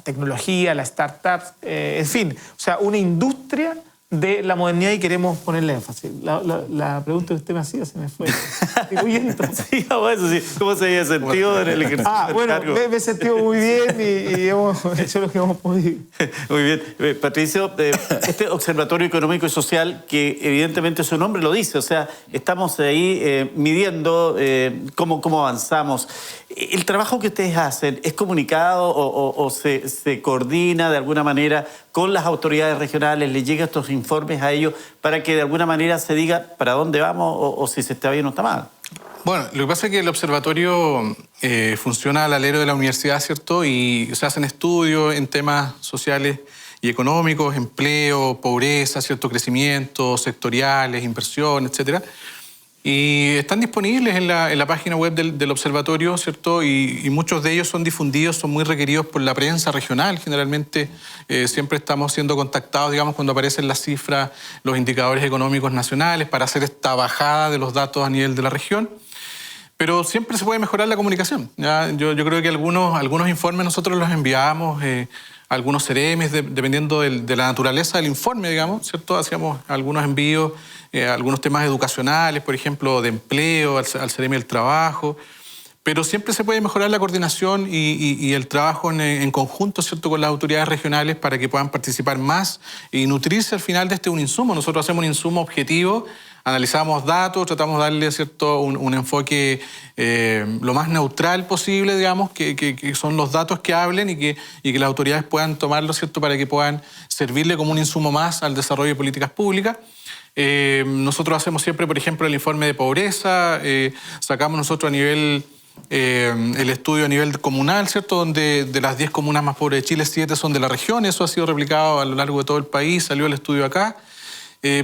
tecnología, las startups, en fin, o sea, una industria de la modernidad y queremos ponerle énfasis. La pregunta que usted me hacía se me fue. Sí, eso sí. ¿Cómo se había sentido en el ejercicio del cargo? Me he sentido muy bien y hemos hecho lo que hemos podido. Muy bien. Patricio, este Observatorio Económico y Social, que evidentemente su nombre lo dice, o sea, estamos ahí midiendo cómo avanzamos. ¿El trabajo que ustedes hacen es comunicado o se coordina de alguna manera con las autoridades regionales? ¿Les llegan estos informes a ellos para que de alguna manera se diga para dónde vamos o si se está bien o está mal? Bueno, lo que pasa es que el observatorio funciona al alero de la universidad, ¿cierto? Y se hacen estudios en temas sociales y económicos, empleo, pobreza, cierto crecimiento, sectoriales, inversión, etcétera. Y están disponibles en la página web del observatorio, ¿cierto? Y muchos de ellos son difundidos, son muy requeridos por la prensa regional. Generalmente siempre estamos siendo contactados, digamos, cuando aparecen las cifras, los indicadores económicos nacionales para hacer esta bajada de los datos a nivel de la región. Pero siempre se puede mejorar la comunicación, ¿ya? Yo creo que algunos informes nosotros los enviamos algunos CEREMES, dependiendo de la naturaleza del informe, digamos, ¿cierto? Hacíamos algunos envíos, algunos temas educacionales, por ejemplo, de empleo, al CEREME del trabajo, pero siempre se puede mejorar la coordinación y el trabajo en conjunto, ¿cierto?, con las autoridades regionales para que puedan participar más y nutrirse al final de un insumo. Nosotros hacemos un insumo objetivo, analizamos datos, tratamos de darle, ¿cierto?, un enfoque lo más neutral posible, digamos, que son los datos que hablen y que las autoridades puedan tomarlo, ¿cierto?, para que puedan servirle como un insumo más al desarrollo de políticas públicas. Nosotros hacemos siempre, por ejemplo, el informe de pobreza, sacamos nosotros a nivel, el estudio a nivel comunal, ¿cierto?, donde de las 10 comunas más pobres de Chile, 7 son de la región. Eso ha sido replicado a lo largo de todo el país, salió el estudio acá.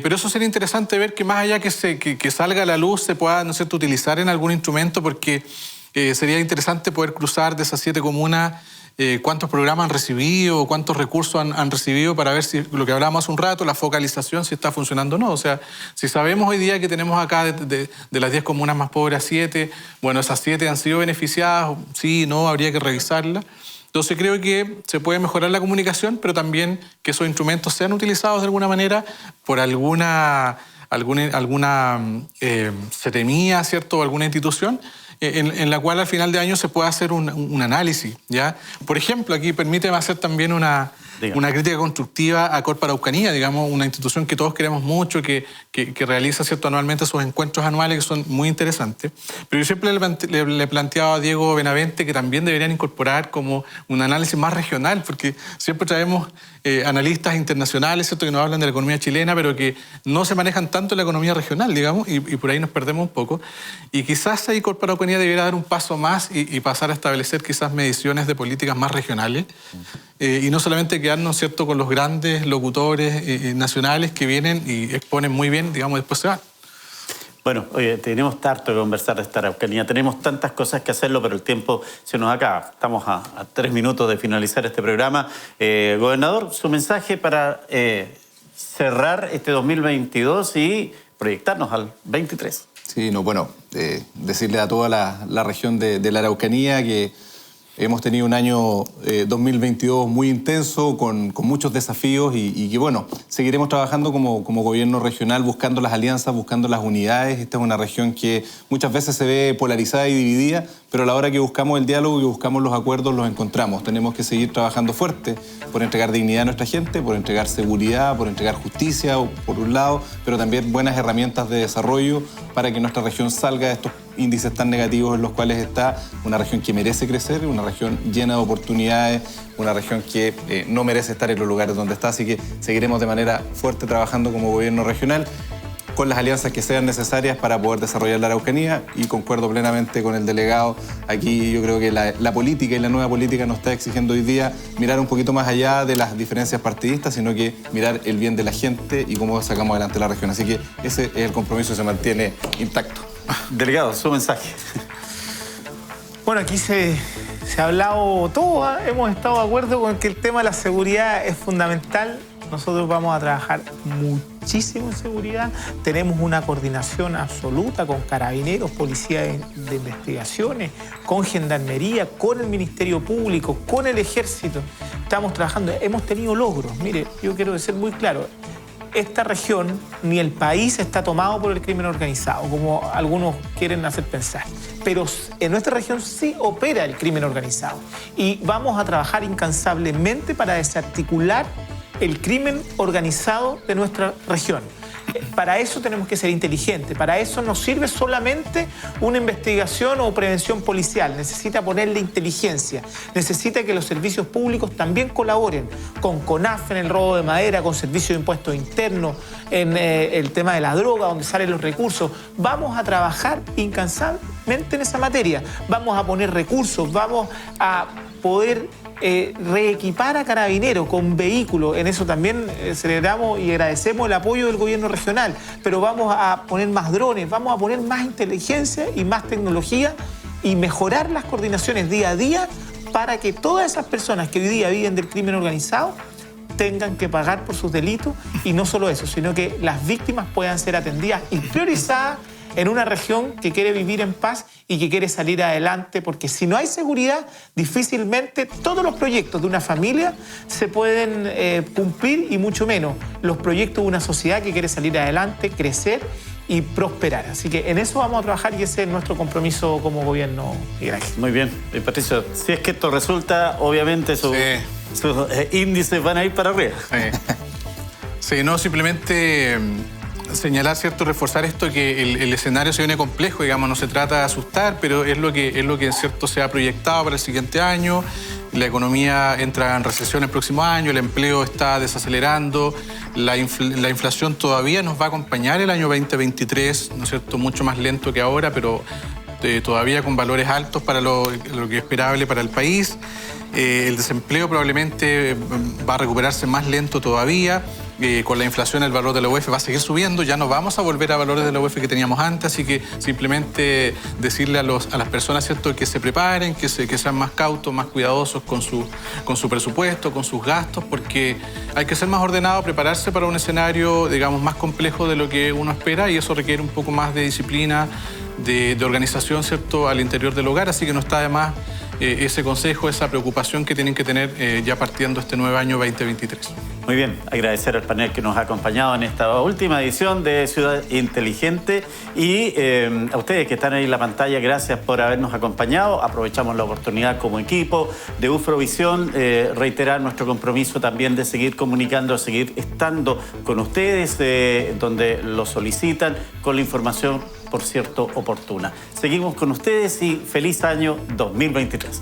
Pero eso sería interesante ver que más allá que salga a la luz se pueda, ¿no es cierto?, utilizar en algún instrumento, porque sería interesante poder cruzar de esas 7 comunas cuántos programas han recibido, cuántos recursos han recibido, para ver si lo que hablábamos hace un rato, la focalización, si está funcionando o no. O sea, si sabemos hoy día que tenemos acá de las 10 comunas más pobres a 7, bueno, esas 7 han sido beneficiadas, sí, no, habría que revisarla. Entonces creo que se puede mejorar la comunicación, pero también que esos instrumentos sean utilizados de alguna manera por alguna seremía, ¿cierto?, o alguna institución, en la cual al final de año se pueda hacer un análisis, ¿ya? Por ejemplo, aquí permíteme hacer también una crítica constructiva a Corp Araucanía, digamos, una institución que todos queremos mucho, que realiza, ¿cierto?, anualmente sus encuentros anuales, que son muy interesantes. Pero yo siempre le planteaba a Diego Benavente que también deberían incorporar como un análisis más regional, porque siempre traemos analistas internacionales, ¿cierto?, que nos hablan de la economía chilena, pero que no se manejan tanto en la economía regional, digamos, y por ahí nos perdemos un poco. Y quizás ahí Corp Araucanía debería dar un paso más y pasar a establecer quizás mediciones de políticas más regionales, y no solamente quedarnos, ¿cierto?, con los grandes locutores nacionales que vienen y exponen muy bien, digamos, después se van. Bueno, oye, tenemos harto que conversar de esta Araucanía. Tenemos tantas cosas que hacerlo, pero el tiempo se nos acaba. Estamos a 3 minutos de finalizar este programa. Gobernador, su mensaje para cerrar este 2022 y proyectarnos al 23. Sí, no, bueno, decirle a toda la región de la Araucanía que hemos tenido un año 2022 muy intenso, con muchos desafíos y que, bueno, seguiremos trabajando como gobierno regional, buscando las alianzas, buscando las unidades. Esta es una región que muchas veces se ve polarizada y dividida, pero a la hora que buscamos el diálogo y buscamos los acuerdos, los encontramos. Tenemos que seguir trabajando fuerte por entregar dignidad a nuestra gente, por entregar seguridad, por entregar justicia, por un lado, pero también buenas herramientas de desarrollo para que nuestra región salga de estos índices tan negativos en los cuales está, una región que merece crecer, una región llena de oportunidades, una región que no merece estar en los lugares donde está, así que seguiremos de manera fuerte trabajando como gobierno regional con las alianzas que sean necesarias para poder desarrollar la Araucanía, y concuerdo plenamente con el delegado. Aquí yo creo que la política y la nueva política nos está exigiendo hoy día mirar un poquito más allá de las diferencias partidistas, sino que mirar el bien de la gente y cómo sacamos adelante la región. Así que ese es el compromiso que se mantiene intacto. Delegado, su mensaje. Bueno, aquí se ha hablado todo, ¿eh? Hemos estado de acuerdo con que el tema de la seguridad es fundamental. Nosotros vamos a trabajar muchísimo en seguridad. Tenemos una coordinación absoluta con carabineros, policía de investigaciones, con gendarmería, con el Ministerio Público, con el Ejército. Estamos trabajando, hemos tenido logros. Mire, yo quiero ser muy claro. Esta región ni el país está tomado por el crimen organizado, como algunos quieren hacer pensar. Pero en nuestra región sí opera el crimen organizado. Y vamos a trabajar incansablemente para desarticular el crimen organizado de nuestra región. Para eso tenemos que ser inteligentes. Para eso no sirve solamente una investigación o prevención policial. Necesita ponerle inteligencia. Necesita que los servicios públicos también colaboren con CONAF en el robo de madera, con Servicio de Impuestos Internos, en el tema de la droga, donde salen los recursos. Vamos a trabajar incansablemente en esa materia. Vamos a poner recursos, vamos a poder reequipar a Carabineros con vehículos. En eso también celebramos y agradecemos el apoyo del gobierno regional, pero vamos a poner más drones, vamos a poner más inteligencia y más tecnología y mejorar las coordinaciones día a día para que todas esas personas que hoy día viven del crimen organizado tengan que pagar por sus delitos, y no solo eso, sino que las víctimas puedan ser atendidas y priorizadas en una región que quiere vivir en paz y que quiere salir adelante, porque si no hay seguridad, difícilmente todos los proyectos de una familia se pueden cumplir, y mucho menos los proyectos de una sociedad que quiere salir adelante, crecer y prosperar. Así que en eso vamos a trabajar, y ese es nuestro compromiso como gobierno. Gracias. Muy bien. Patricio, si es que esto resulta, obviamente sus índices van a ir para arriba. Sí, no, simplemente señalar, ¿cierto?, reforzar esto, que el escenario se viene complejo, digamos, no se trata de asustar, pero es lo que ¿cierto?, se ha proyectado para el siguiente año. La economía entra en recesión el próximo año, el empleo está desacelerando, la inflación todavía nos va a acompañar el año 2023, ¿no es cierto?, mucho más lento que ahora, pero todavía con valores altos para lo que es esperable para el país. El desempleo probablemente va a recuperarse más lento todavía. con la inflación el valor de la UEF va a seguir subiendo, ya no vamos a volver a valores de la UEF que teníamos antes, así que simplemente decirle a las personas, ¿cierto?, que se preparen, que sean más cautos, más cuidadosos con su presupuesto, con sus gastos, porque hay que ser más ordenado, prepararse para un escenario, digamos, más complejo de lo que uno espera, y eso requiere un poco más de disciplina, de organización, ¿cierto?, al interior del hogar, así que no está de más ese consejo, esa preocupación que tienen que tener ya partiendo este nuevo año 2023. Muy bien, agradecer al panel que nos ha acompañado en esta última edición de Ciudad Inteligente y a ustedes que están ahí en la pantalla, gracias por habernos acompañado. Aprovechamos la oportunidad como equipo de UFROvisión, reiterar nuestro compromiso también de seguir comunicando, seguir estando con ustedes donde lo solicitan, con la información, por cierto, oportuna. Seguimos con ustedes y feliz año 2023.